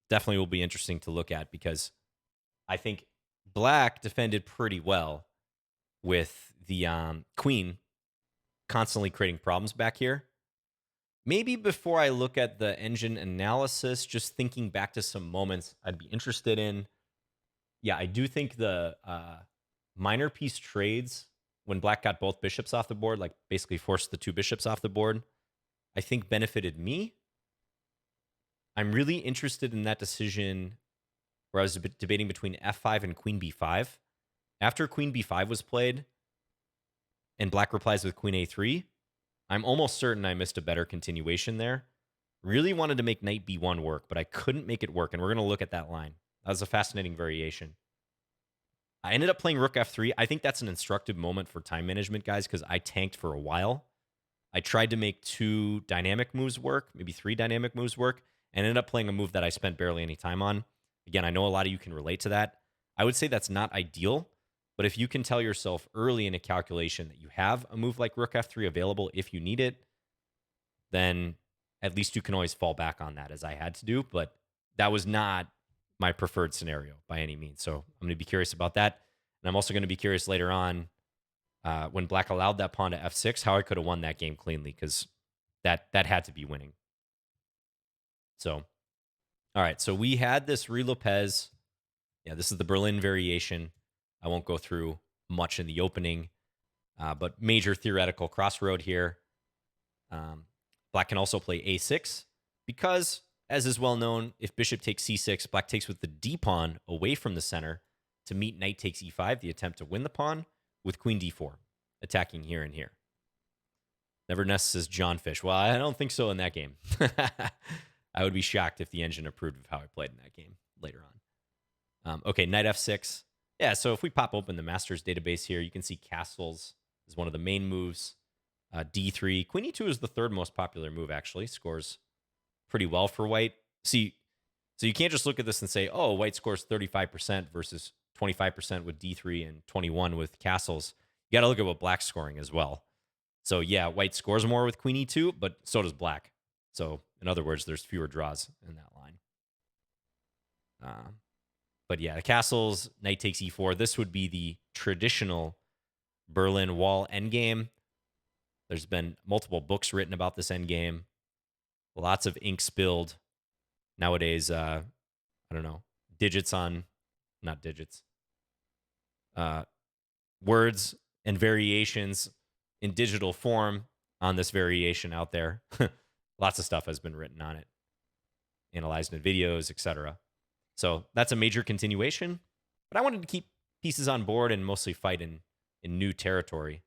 Definitely will be interesting to look at because I think black defended pretty well with the queen constantly creating problems back here. Maybe before I look at the engine analysis, just thinking back to some moments I'd be interested in. Yeah, I do think the minor piece trades when black got both bishops off the board, like basically forced the two bishops off the board, I think benefited me. I'm really interested in that decision where I was debating between f5 and queen b5. After queen b5 was played and black replies with queen a3, I'm almost certain I missed a better continuation there. Really wanted to make knight b1 work, but I couldn't make it work, and we're going to look at that line. That was a fascinating variation. I ended up playing rook f3. I think that's an instructive moment for time management, guys, because I tanked for a while. I tried to make 2 dynamic moves work, maybe 3 dynamic moves work, and ended up playing a move that I spent barely any time on. Again, I know a lot of you can relate to that. I would say that's not ideal, but if you can tell yourself early in a calculation that you have a move like rook f3 available if you need it, then at least you can always fall back on that, as I had to do. But that was not my preferred scenario by any means. So I'm going to be curious about that. And I'm also going to be curious later on when black allowed that pawn to f6, how I could have won that game cleanly, because that had to be winning. So, all right. So we had this Ruy Lopez. Yeah, this is the Berlin variation. I won't go through much in the opening, but major theoretical crossroad here. Black can also play a6 because, as is well known, if bishop takes c6, black takes with the d pawn away from the center to meet knight takes e5, the attempt to win the pawn, with queen d4, attacking here and here. Never Nest says John Fish. Well, I don't think so in that game. I would be shocked if the engine approved of how I played in that game later on. Okay, knight f6. Yeah, so if we pop open the Masters database here, you can see castles is one of the main moves. D3. Queen e2 is the 3rd most popular move, actually. Scores pretty well for white. See, so you can't just look at this and say, oh, white scores 35% versus 25% with D3 and 21 with castles. You got to look at what black's scoring as well. So yeah, white scores more with queen e2, but so does black. So in other words, there's fewer draws in that line. But yeah, the castles, knight takes e4. This would be the traditional Berlin Wall endgame. There's been multiple books written about this endgame. Lots of ink spilled. Nowadays, I don't know, not digits, words and variations in digital form on this variation out there. Lots of stuff has been written on it, analyzed in videos, etc. So that's a major continuation. But I wanted to keep pieces on board and mostly fight in new territory.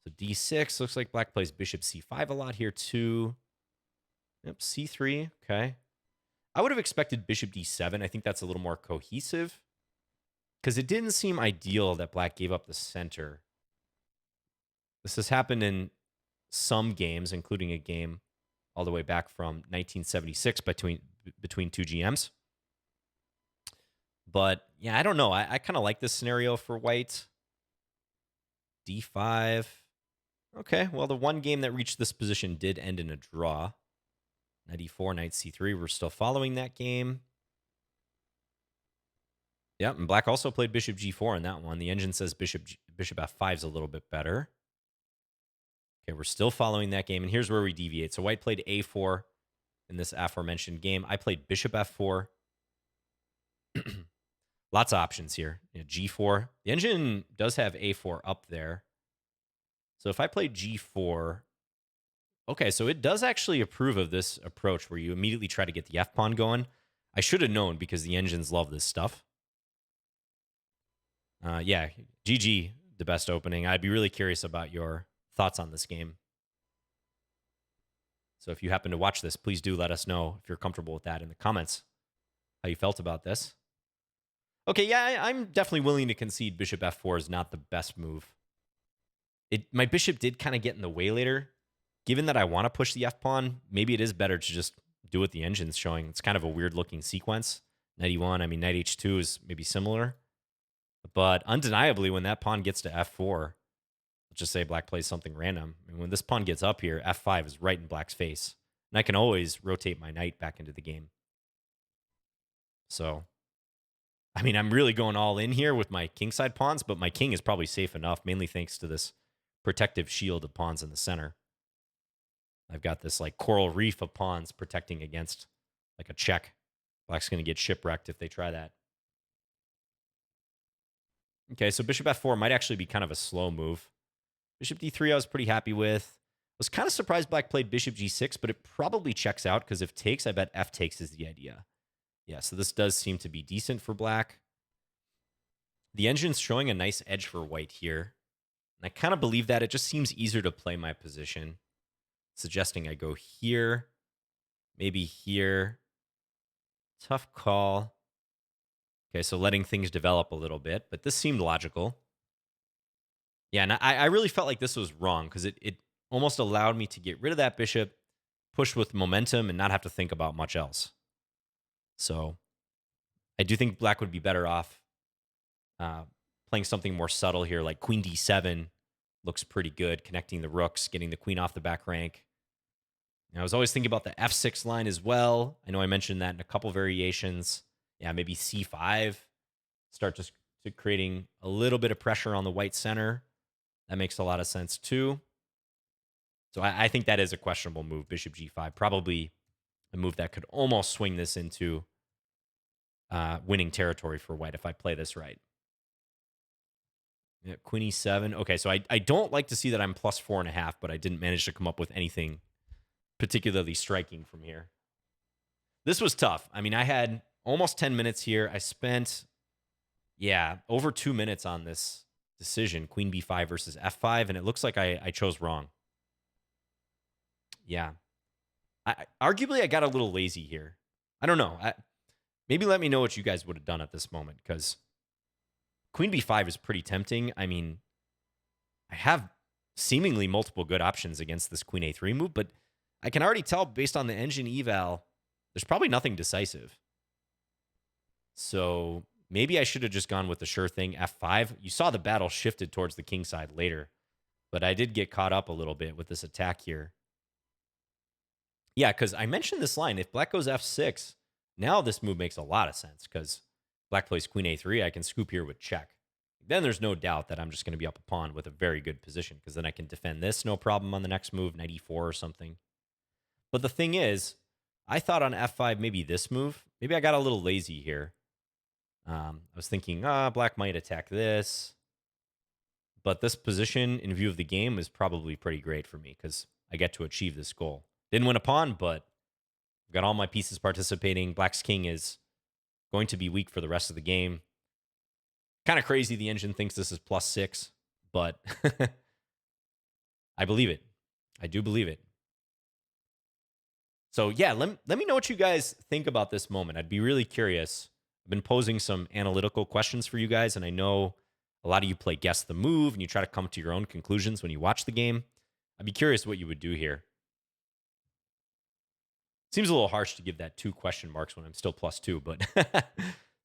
So d6, looks like black plays bishop c5 a lot here too. Yep, c3, okay. I would have expected bishop d7. I think that's a little more cohesive because it didn't seem ideal that black gave up the center. This has happened in some games, including a game all the way back from 1976 between two GMs. But yeah, I don't know. I kind of like this scenario for white. d5. Okay, well, the one game that reached this position did end in a draw. Knight e4, knight c3. We're still following that game. Yep, and black also played bishop g4 in that one. The engine says bishop f5 is a little bit better. Okay, we're still following that game, and here's where we deviate. So white played a4 in this aforementioned game. I played bishop f4. Lots of options here. G4. The engine does have a4 up there. So if I play g4, okay, so it does actually approve of this approach where you immediately try to get the f-pawn going. I should have known because the engines love this stuff. Yeah, GG, the best opening. I'd be really curious about your thoughts on this game. So if you happen to watch this, please do let us know if you're comfortable with that in the comments. how you felt about this. Okay, yeah, I'm definitely willing to concede bishop f4 is not the best move. My bishop did kind of get in the way later. Given that I want to push the f pawn, maybe it is better to just do what the engine's showing. It's kind of a weird looking sequence. Knight e1, I mean, knight h2 is maybe similar. But undeniably, when that pawn gets to f4, let's just say black plays something random. And when this pawn gets up here, f5 is right in black's face. And I can always rotate my knight back into the game. So, I mean, I'm really going all in here with my kingside pawns, but my king is probably safe enough, mainly thanks to this protective shield of pawns in the center. I've got this like coral reef of pawns protecting against like a check. Black's going to get shipwrecked if they try that. Okay, so bishop f4 might actually be kind of a slow move. Bishop d3 I was pretty happy with. I was kind of surprised black played bishop g6, but it probably checks out because if takes, I bet f takes is the idea. Yeah, so this does seem to be decent for black. The engine's showing a nice edge for white here. And I kind of believe that. It just seems easier to play my position. Suggesting I go here, maybe here. Tough call. Okay, so letting things develop a little bit, but this seemed logical. Yeah, and I really felt like this was wrong because it almost allowed me to get rid of that bishop, push with momentum, and not have to think about much else. So I do think black would be better off playing something more subtle here, like queen d7 looks pretty good, connecting the rooks, getting the queen off the back rank. And I was always thinking about the f6 line as well. I know I mentioned that in a couple variations. Yeah, maybe c5, start just creating a little bit of pressure on the white center. That makes a lot of sense too. So I think that is a questionable move, bishop g5. Probably a move that could almost swing this into winning territory for white if I play this right. Yeah, queen e7. Okay, so I don't like to see that I'm plus 4.5, but I didn't manage to come up with anything particularly striking from here. This was tough. I mean, I had almost 10 minutes here. I spent, over 2 minutes on this decision, queen b5 versus f5, and it looks like I chose wrong. Yeah. Arguably, I got a little lazy here. I don't know. Maybe let me know what you guys would have done at this moment, because queen b5 is pretty tempting. I mean, I have seemingly multiple good options against this queen a3 move, but I can already tell based on the engine eval, there's probably nothing decisive. So maybe I should have just gone with the sure thing, f5. You saw the battle shifted towards the king side later, but I did get caught up a little bit with this attack here. Yeah, because I mentioned this line. If black goes f6, now this move makes a lot of sense because black plays queen a3. I can scoop here with check. Then there's no doubt that I'm just going to be up a pawn with a very good position because then I can defend this no problem on the next move, knight e4 or something. But the thing is, I thought on f5 maybe this move. Maybe I got a little lazy here. I was thinking, black might attack this. But this position in view of the game is probably pretty great for me because I get to achieve this goal. Didn't win a pawn, but I've got all my pieces participating. Black's king is going to be weak for the rest of the game. Kind of crazy the engine thinks this is +6, but I believe it. I do believe it. So yeah, let me know what you guys think about this moment. I'd be really curious. I've been posing some analytical questions for you guys, and I know a lot of you play guess the move and you try to come to your own conclusions when you watch the game. I'd be curious what you would do here. Seems a little harsh to give that 2 question marks when I'm still +2, but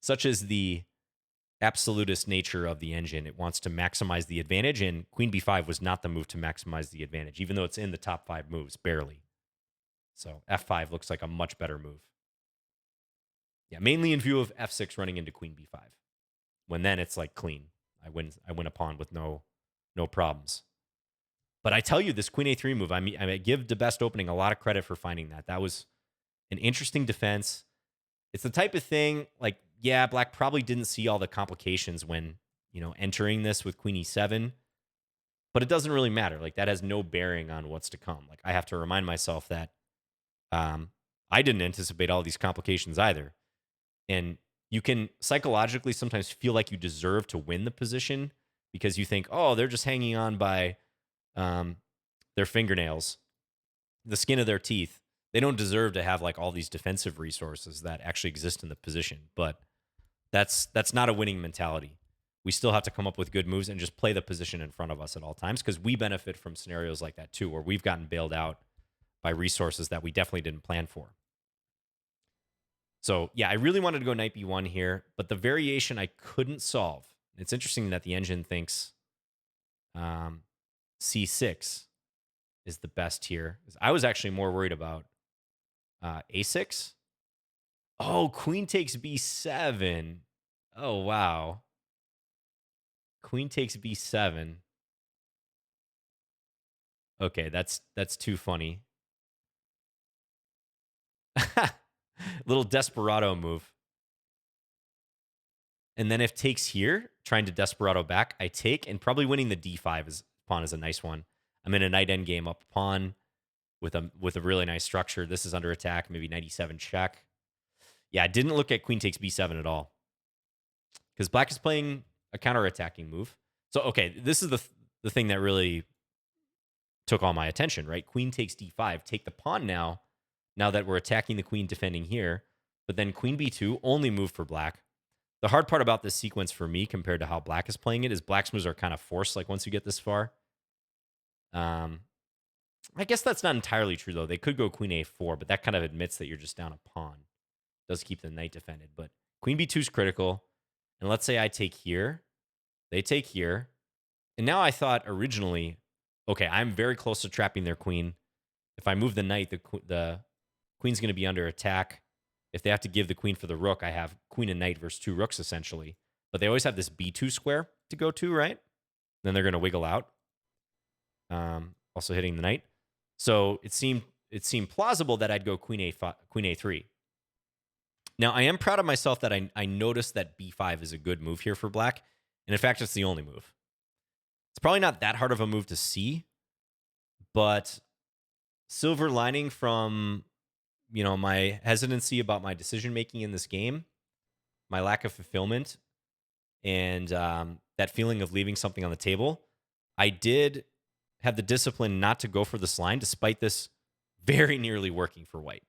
such is the absolutist nature of the engine. It wants to maximize the advantage, and queen b5 was not the move to maximize the advantage, even though it's in the top 5 moves, barely. So f5 looks like a much better move. Yeah, mainly in view of f6 running into queen b5. When then it's like clean. I win a pawn with no problems. But I tell you, this queen a3 move, I give the best opening a lot of credit for finding that. That was an interesting defense. It's the type of thing, like, yeah, black probably didn't see all the complications when, entering this with queen e7. But it doesn't really matter. Like, that has no bearing on what's to come. Like, I have to remind myself that I didn't anticipate all these complications either. And you can psychologically sometimes feel like you deserve to win the position because you think, oh, they're just hanging on by their fingernails, the skin of their teeth. They don't deserve to have like all these defensive resources that actually exist in the position. But that's not a winning mentality. We still have to come up with good moves and just play the position in front of us at all times because we benefit from scenarios like that too, where we've gotten bailed out by resources that we definitely didn't plan for. So yeah, I really wanted to go knight b1 here, but the variation I couldn't solve. It's interesting that the engine thinks c6 is the best here. I was actually more worried about a6. Oh, queen takes b7. Oh, wow. Queen takes b7. Okay, that's too funny. Little desperado move. And then if takes here, trying to desperado back, I take, and probably winning the d5 pawn is a nice one. I'm in a knight endgame up pawn with a really nice structure. This is under attack, maybe knight e7 check. Yeah, I didn't look at queen takes b7 at all because black is playing a counter-attacking move. So, okay, this is the thing that really took all my attention, right? Queen takes d5, take the pawn now that we're attacking the queen defending here. But then queen b2, only move for black. The hard part about this sequence for me compared to how black is playing it is black's moves are kind of forced, like once you get this far. I guess that's not entirely true, though. They could go queen a4, but that kind of admits that you're just down a pawn. Does keep the knight defended. But queen b2 is critical. And let's say I take here. They take here. And now I thought originally, okay, I'm very close to trapping their queen. If I move the knight, the queen's going to be under attack. If they have to give the queen for the rook, I have queen and knight versus two rooks, essentially. But they always have this b2 square to go to, right? Then they're going to wiggle out. Also hitting the knight. So it seemed plausible that I'd go queen a3. Now, I am proud of myself that I noticed that b5 is a good move here for black. And in fact, it's the only move. It's probably not that hard of a move to see, but silver lining from, my hesitancy about my decision-making in this game, my lack of fulfillment, and that feeling of leaving something on the table, I did have the discipline not to go for this line, despite this very nearly working for white.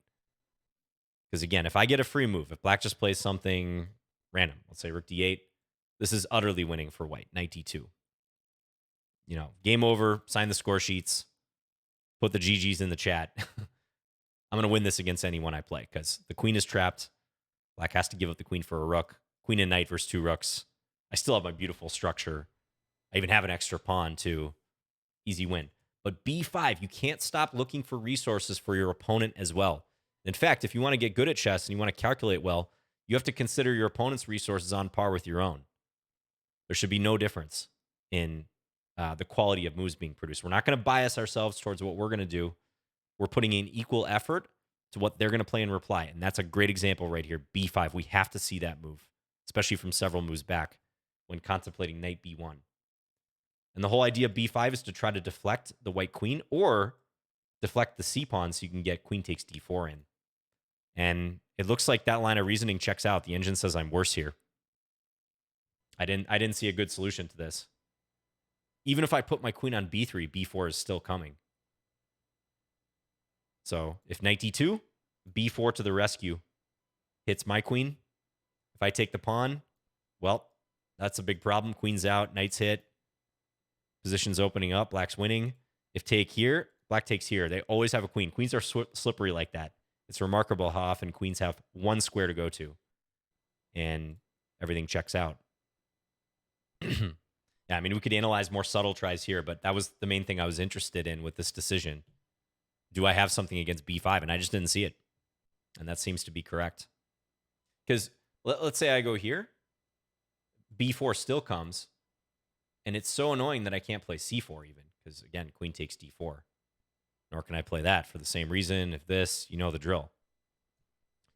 Because again, if I get a free move, if black just plays something random, let's say rook d8, this is utterly winning for white, knight d2. Game over, sign the score sheets, put the GGs in the chat. I'm going to win this against anyone I play because the queen is trapped. Black has to give up the queen for a rook. Queen and knight versus two rooks. I still have my beautiful structure. I even have an extra pawn too. Easy win. But b5, you can't stop looking for resources for your opponent as well. In fact, if you want to get good at chess and you want to calculate well, you have to consider your opponent's resources on par with your own. There should be no difference in the quality of moves being produced. We're not going to bias ourselves towards what we're going to do. We're putting in equal effort to what they're going to play in reply. And that's a great example right here. b5. We have to see that move, especially from several moves back when contemplating knight b1. And the whole idea of b5 is to try to deflect the white queen or deflect the c-pawn so you can get queen takes d4 in. And it looks like that line of reasoning checks out. The engine says I'm worse here. I didn't see a good solution to this. Even if I put my queen on b3, b4 is still coming. So if knight d2, b4 to the rescue, hits my queen. If I take the pawn, well, that's a big problem. Queen's out, knight's hit. Position's opening up, black's winning. If take here, black takes here. They always have a queen. Queens are slippery like that. It's remarkable how often queens have one square to go to. And everything checks out. Yeah, I mean, we could analyze more subtle tries here, but that was the main thing I was interested in with this decision. Do I have something against b5? And I just didn't see it. And that seems to be correct. Because let's say I go here. b4 still comes. And it's so annoying that I can't play c4 even. Because, again, queen takes d4. Nor can I play that for the same reason. If this, you know the drill.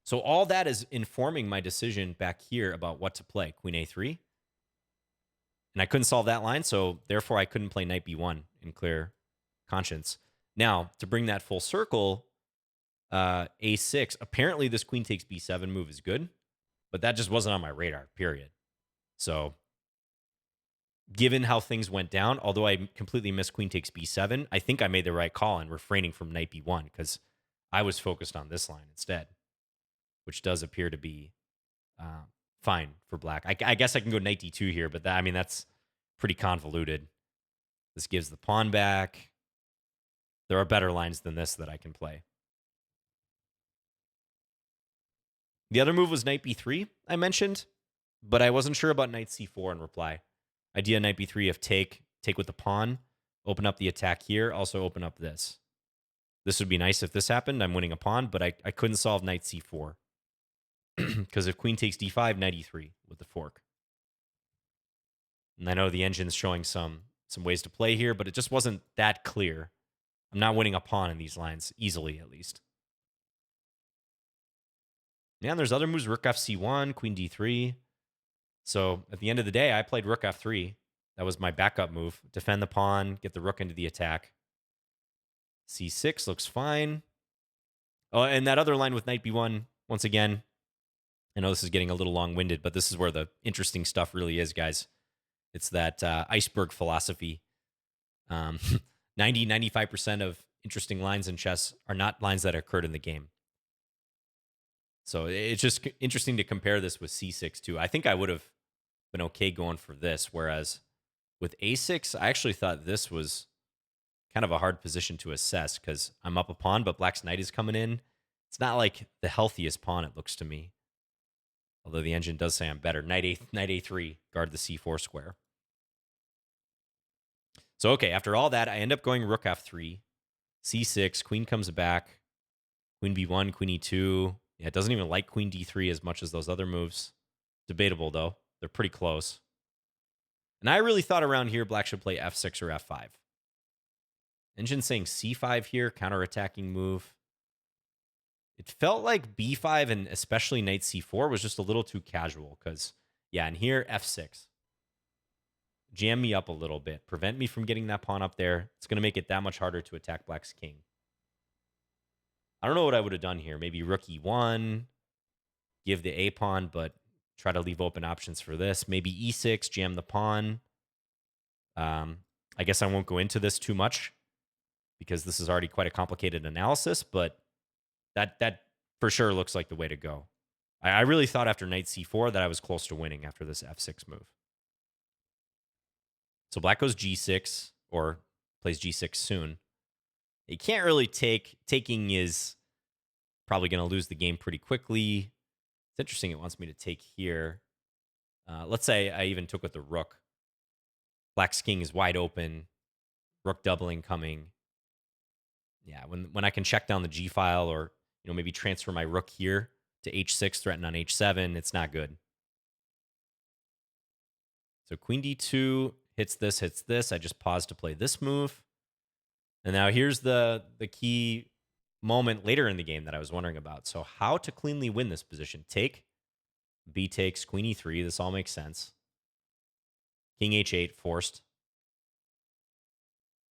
So all that is informing my decision back here about what to play. Queen a3. And I couldn't solve that line, so therefore I couldn't play knight b1 in clear conscience. Now, to bring that full circle, a6, apparently this queen takes b7 move is good, but that just wasn't on my radar, period. So, given how things went down, although I completely missed queen takes b7, I think I made the right call in refraining from knight b1, because I was focused on this line instead, which does appear to be uh, fine for black. I guess I can go knight d2 here, but I mean, that's pretty convoluted. This gives the pawn back. There are better lines than this that I can play. The other move was knight b3, I mentioned, but I wasn't sure about knight c4 in reply. Idea knight b3 of take with the pawn, open up the attack here, also open up this. This would be nice if this happened. I'm winning a pawn, but I couldn't solve knight c4. Because if queen takes d5, knight e3 with the fork. And I know the engine's showing some ways to play here, but it just wasn't that clear. I'm not winning a pawn in these lines, easily at least. Yeah, and there's other moves, rook fc1, queen d3. So at the end of the day, I played rook f3. That was my backup move. Defend the pawn, get the rook into the attack. c6 looks fine. Oh, and that other line with knight b1, once again, I know this is getting a little long-winded, but this is where the interesting stuff really is, guys. It's that iceberg philosophy. 95% of interesting lines in chess are not lines that occurred in the game. So it's just interesting to compare this with c6 too. I think I would have been okay going for this, whereas with a6, I actually thought this was kind of a hard position to assess because I'm up a pawn, but black's knight is coming in. It's not like the healthiest pawn, it looks to me. Although the engine does say I'm better. Knight a3, guard the c4 square. So, okay, after all that, I end up going rook f3, c6, queen comes back, queen b1, queen e2. Yeah, it doesn't even like queen d3 as much as those other moves. Debatable, though. They're pretty close. And I really thought around here black should play f6 or f5. Engine saying c5 here, counterattacking move. It felt like b5 and especially knight c4 was just a little too casual because, yeah, and here f6. Jam me up a little bit. Prevent me from getting that pawn up there. It's going to make it that much harder to attack black's king. I don't know what I would have done here. Maybe rook e1, give the a pawn, but try to leave open options for this. Maybe e6, jam the pawn. I guess I won't go into this too much because this is already quite a complicated analysis, but that for sure looks like the way to go. I really thought after knight c4 that I was close to winning after this f6 move. So black goes g6 or plays g6 soon. You can't really take. Taking is probably going to lose the game pretty quickly. It's interesting. It wants me to take here. Let's say I even took with the rook. Black's king is wide open. Rook doubling coming. Yeah, when I can check down the g file or maybe transfer my rook here to h6, threaten on h7, it's not good. So queen d2 hits this. I just paused to play this move. And now here's the key moment later in the game that I was wondering about. So how to cleanly win this position? Take, b takes, queen e3. This all makes sense. King h8 forced.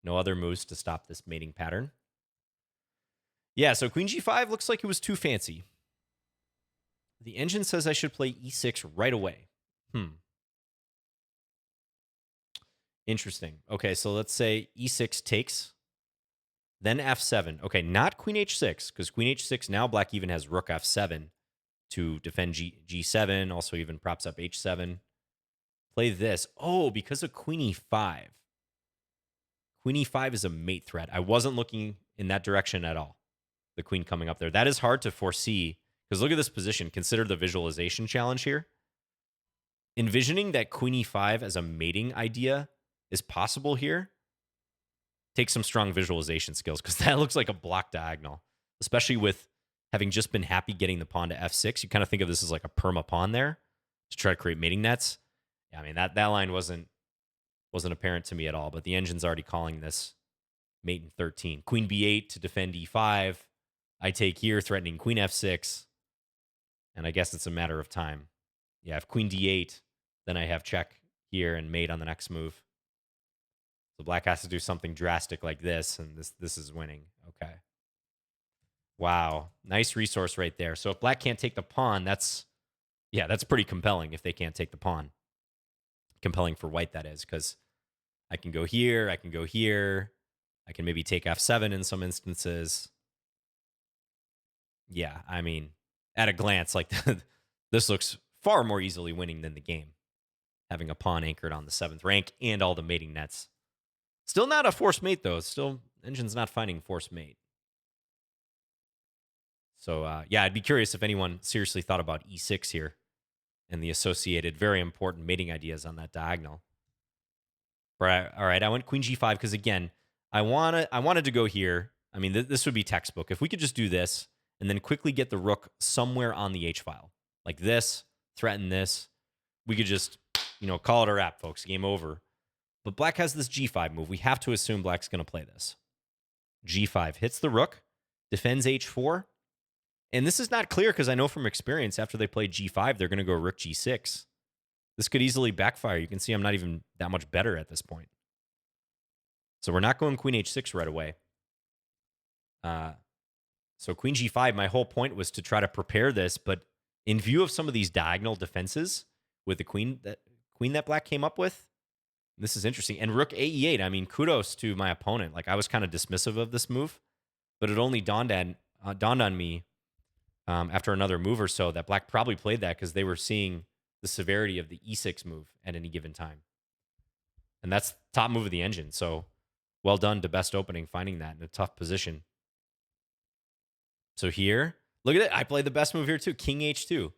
No other moves to stop this mating pattern. Yeah, so queen g5 looks like it was too fancy. The engine says I should play e6 right away. Interesting. Okay, so let's say e6 takes, then f7. Okay, not queen h6, because queen h6, now black even has rook f7 to defend g7, also even props up h7. Play this. Oh, because of queen e5. Queen e5 is a mate threat. I wasn't looking in that direction at all. The queen coming up there. That is hard to foresee, because look at this position. Consider the visualization challenge here. Envisioning that queen e5 as a mating idea is possible here takes some strong visualization skills, because that looks like a block diagonal, especially with having just been happy getting the pawn to f6. You kind of think of this as like a perma pawn there to try to create mating nets. Yeah, I mean, that line wasn't apparent to me at all, but the engine's already calling this mate in 13. Queen b8 to defend e5. I take here, threatening queen f6, and I guess it's a matter of time. Yeah, if queen d8, then I have check here and mate on the next move. So black has to do something drastic like this, and this is winning. Okay. Wow. Nice resource right there. So if black can't take the pawn, that's pretty compelling if they can't take the pawn. Compelling for white, that is, because I can go here, I can go here. I can maybe take f7 in some instances. Yeah, I mean, at a glance, like this looks far more easily winning than the game. Having a pawn anchored on the 7th rank and all the mating nets. Still not a forced mate though. Still, engine's not finding forced mate. So yeah, I'd be curious if anyone seriously thought about e6 here and the associated very important mating ideas on that diagonal. Right. All right. I went queen g5 because again, I wanted to go here. I mean, this would be textbook. If we could just do this and then quickly get the rook somewhere on the h file, like this, threaten this, we could just call it a wrap, folks. Game over. But black has this g5 move. We have to assume black's going to play this. G5 hits the rook, defends h4, and this is not clear because I know from experience after they play g5, they're going to go rook g6. This could easily backfire. You can see I'm not even that much better at this point. So we're not going queen h6 right away. So queen g5, my whole point was to try to prepare this, but in view of some of these diagonal defenses with the queen that black came up with, this is interesting. And rook ae8, I mean, kudos to my opponent. Like I was kind of dismissive of this move, but it only dawned on me after another move or so that black probably played that because they were seeing the severity of the e6 move at any given time. And that's top move of the engine. So well done to best opening, finding that in a tough position. So here, look at it. I played the best move here too, king h2.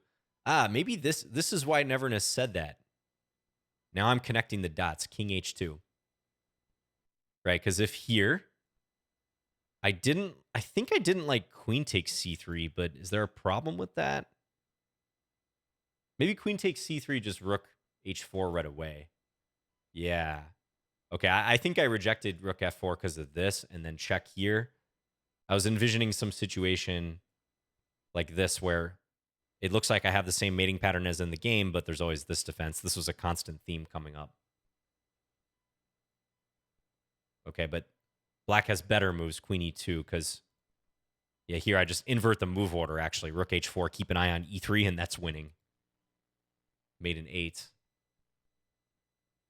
Maybe this is why Neverness said that. Now I'm connecting the dots, king h2. Right, because if here, I think I didn't like queen takes c3, but is there a problem with that? Maybe queen takes c3, just rook h4 right away. Yeah. Okay, I think I rejected rook f4 because of this, and then check here. I was envisioning some situation like this where it looks like I have the same mating pattern as in the game, but there's always this defense. This was a constant theme coming up. Okay, but black has better moves, queen e2, because, yeah, here I just invert the move order, actually. Rook h4, keep an eye on e3, and that's winning. Made an 8.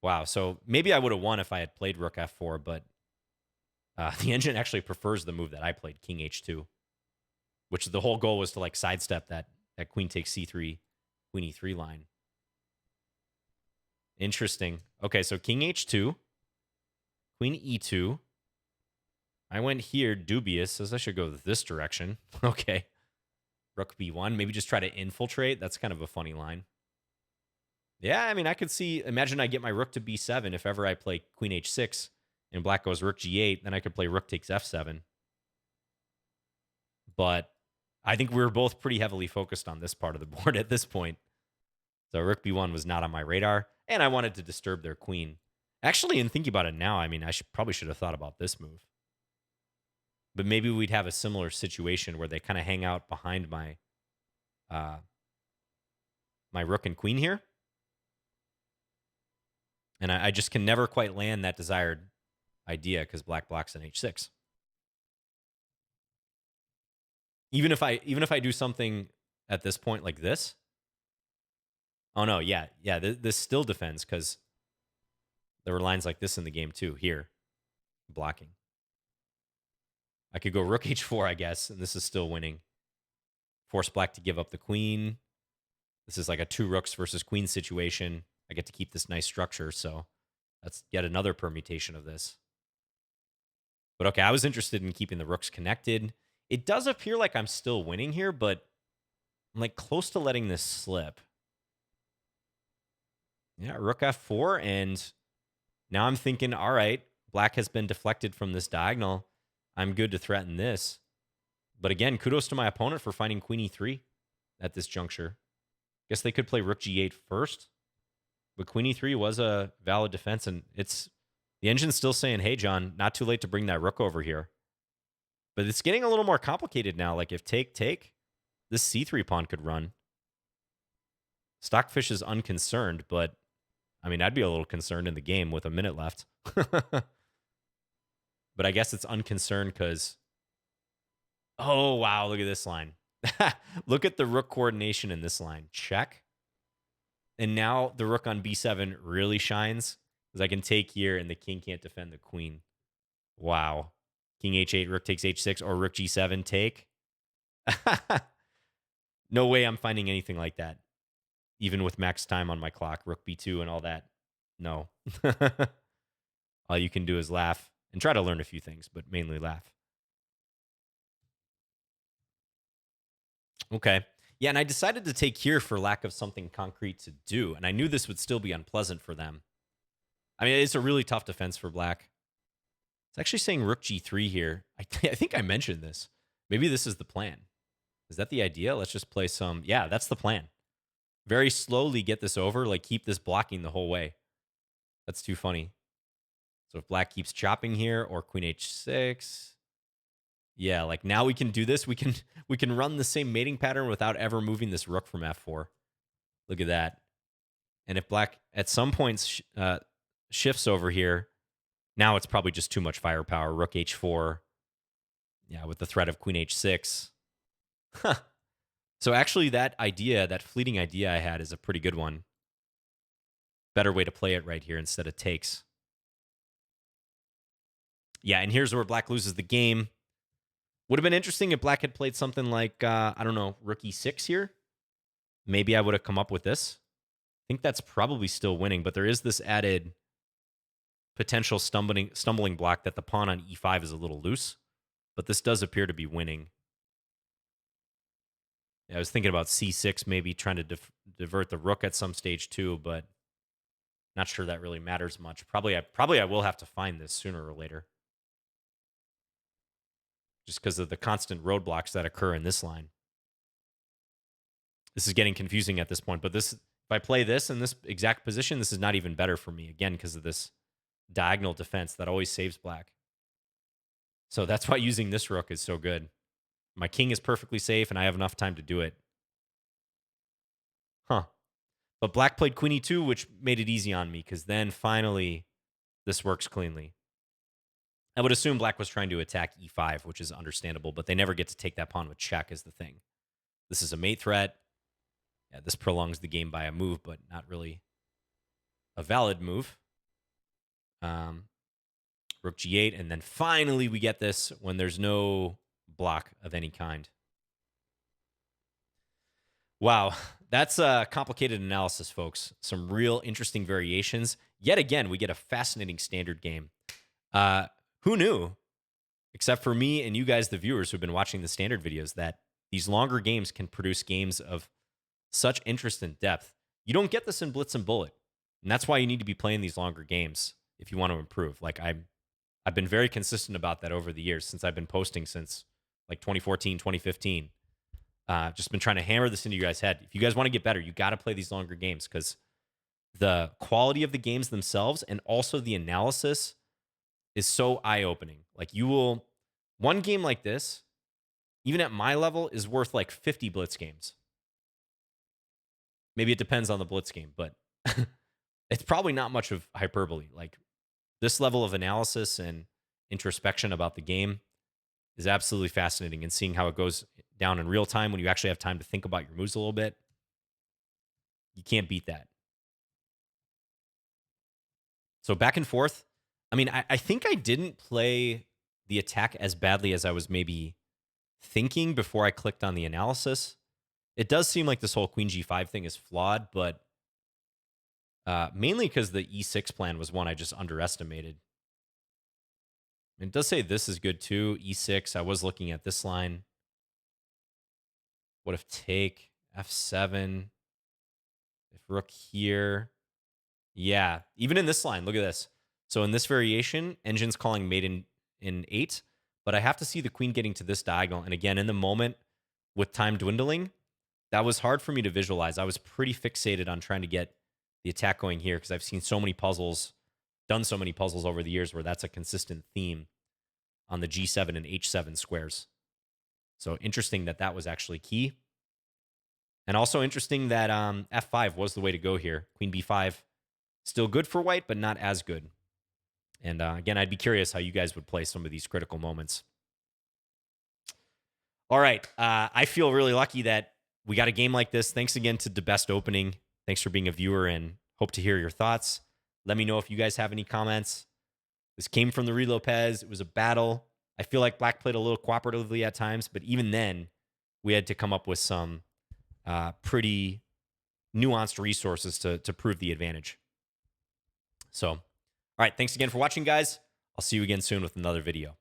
Wow, so maybe I would have won if I had played rook f4, but the engine actually prefers the move that I played, king h2, which the whole goal was to like sidestep that queen takes c3, queen e3 line. Interesting. Okay, so king h2, queen e2. I went here, dubious, says I should go this direction. Okay. Rook b1, maybe just try to infiltrate. That's kind of a funny line. Yeah, I mean, I could see, imagine I get my rook to b7 if ever I play queen h6 and black goes rook g8, then I could play rook takes f7. But I think we were both pretty heavily focused on this part of the board at this point. So rook b1 was not on my radar, and I wanted to disturb their queen. Actually, in thinking about it now, I mean, I probably should have thought about this move. But maybe we'd have a similar situation where they kind of hang out behind my my rook and queen here. And I just can never quite land that desired idea because black blocks an h6. Even if I do something at this point like this. Oh no, yeah. This still defends because there were lines like this in the game too. Here, blocking. I could go rook h4, I guess, and this is still winning. Force black to give up the queen. This is like a 2 rooks versus queen situation. I get to keep this nice structure, so that's yet another permutation of this. But okay, I was interested in keeping the rooks connected. It does appear like I'm still winning here, but I'm like close to letting this slip. Yeah, rook f4, and now I'm thinking, all right, black has been deflected from this diagonal. I'm good to threaten this. But again, kudos to my opponent for finding queen e3 at this juncture. Guess they could play rook g8 first. But queen e3 was a valid defense, and the engine's still saying, hey, John, not too late to bring that rook over here. But it's getting a little more complicated now. Like if take, this c3 pawn could run. Stockfish is unconcerned, but I mean, I'd be a little concerned in the game with a minute left. But I guess it's unconcerned because, oh, wow, look at this line. Look at the rook coordination in this line. Check. And now the rook on b7 really shines because I can take here and the king can't defend the queen. Wow. King h8, rook takes h6, or rook g7 take. No way I'm finding anything like that. Even with max time on my clock, rook b2 and all that. No. All you can do is laugh and try to learn a few things, but mainly laugh. Okay. Yeah, and I decided to take here for lack of something concrete to do, and I knew this would still be unpleasant for them. I mean, it's a really tough defense for black. It's actually saying rook g3 here. I think I mentioned this. Maybe this is the plan. Is that the idea? Let's just play some. Yeah, that's the plan. Very slowly get this over, like keep this blocking the whole way. That's too funny. So if black keeps chopping here or queen h6, yeah, like now we can do this. We can run the same mating pattern without ever moving this rook from f4. Look at that. And if black at some points shifts over here, now it's probably just too much firepower. Rook h4. Yeah, with the threat of queen h6. Huh. So actually that idea, that fleeting idea I had is a pretty good one. Better way to play it right here instead of takes. Yeah, and here's where black loses the game. Would have been interesting if black had played something like, I don't know, rook e6 here. Maybe I would have come up with this. I think that's probably still winning, but there is this added potential stumbling block that the pawn on e5 is a little loose. But this does appear to be winning. Yeah, I was thinking about c6, maybe trying to divert the rook at some stage too, but not sure that really matters much. Probably I will have to find this sooner or later, just because of the constant roadblocks that occur in this line. This is getting confusing at this point, but if I play this in this exact position, this is not even better for me, again, because of this diagonal defense that always saves black. So that's why using this rook is so good. My king is perfectly safe, and I have enough time to do it. Huh. But black played queen e2, which made it easy on me, because then finally this works cleanly. I would assume black was trying to attack e5, which is understandable, but they never get to take that pawn with check is the thing. This is a mate threat. Yeah, this prolongs the game by a move, but not really a valid move. Rook g8, and then finally we get this when there's no block of any kind. Wow, that's a complicated analysis, folks. Some real interesting variations. Yet again, we get a fascinating standard game. Who knew, except for me and you guys, the viewers who've been watching the standard videos, that these longer games can produce games of such interest and depth. You don't get this in Blitz and Bullet. And that's why you need to be playing these longer games if you want to improve. Like I've been very consistent about that over the years since I've been posting since like 2014, 2015. Just been trying to hammer this into your guys' head. If you guys want to get better, you got to play these longer games because the quality of the games themselves and also the analysis is so eye-opening. Like one game like this, even at my level, is worth like 50 Blitz games. Maybe it depends on the Blitz game, but it's probably not much of hyperbole. Like this level of analysis and introspection about the game is absolutely fascinating, and seeing how it goes down in real time when you actually have time to think about your moves a little bit. You can't beat that. So back and forth. I mean, I think I didn't play the attack as badly as I was maybe thinking before I clicked on the analysis. It does seem like this whole queen g5 thing is flawed, but mainly because the e6 plan was one I just underestimated. And it does say this is good too. E6, I was looking at this line. What if take f7? If rook here. Yeah, even in this line, look at this. So in this variation, engine's calling mate in 8, but I have to see the queen getting to this diagonal. And again, in the moment, with time dwindling, that was hard for me to visualize. I was pretty fixated on trying to get the attack going here because I've seen so many puzzles, done so many puzzles over the years where that's a consistent theme on the G7 and H7 squares. So interesting that that was actually key. And also interesting that F5 was the way to go here. Queen B5, still good for white, but not as good. And again, I'd be curious how you guys would play some of these critical moments. All right. I feel really lucky that we got a game like this. Thanks again to the best opening. Thanks for being a viewer, and hope to hear your thoughts. Let me know if you guys have any comments. This came from the Ruy Lopez. It was a battle. I feel like black played a little cooperatively at times, but even then, we had to come up with some pretty nuanced resources to prove the advantage. So, all right, thanks again for watching, guys. I'll see you again soon with another video.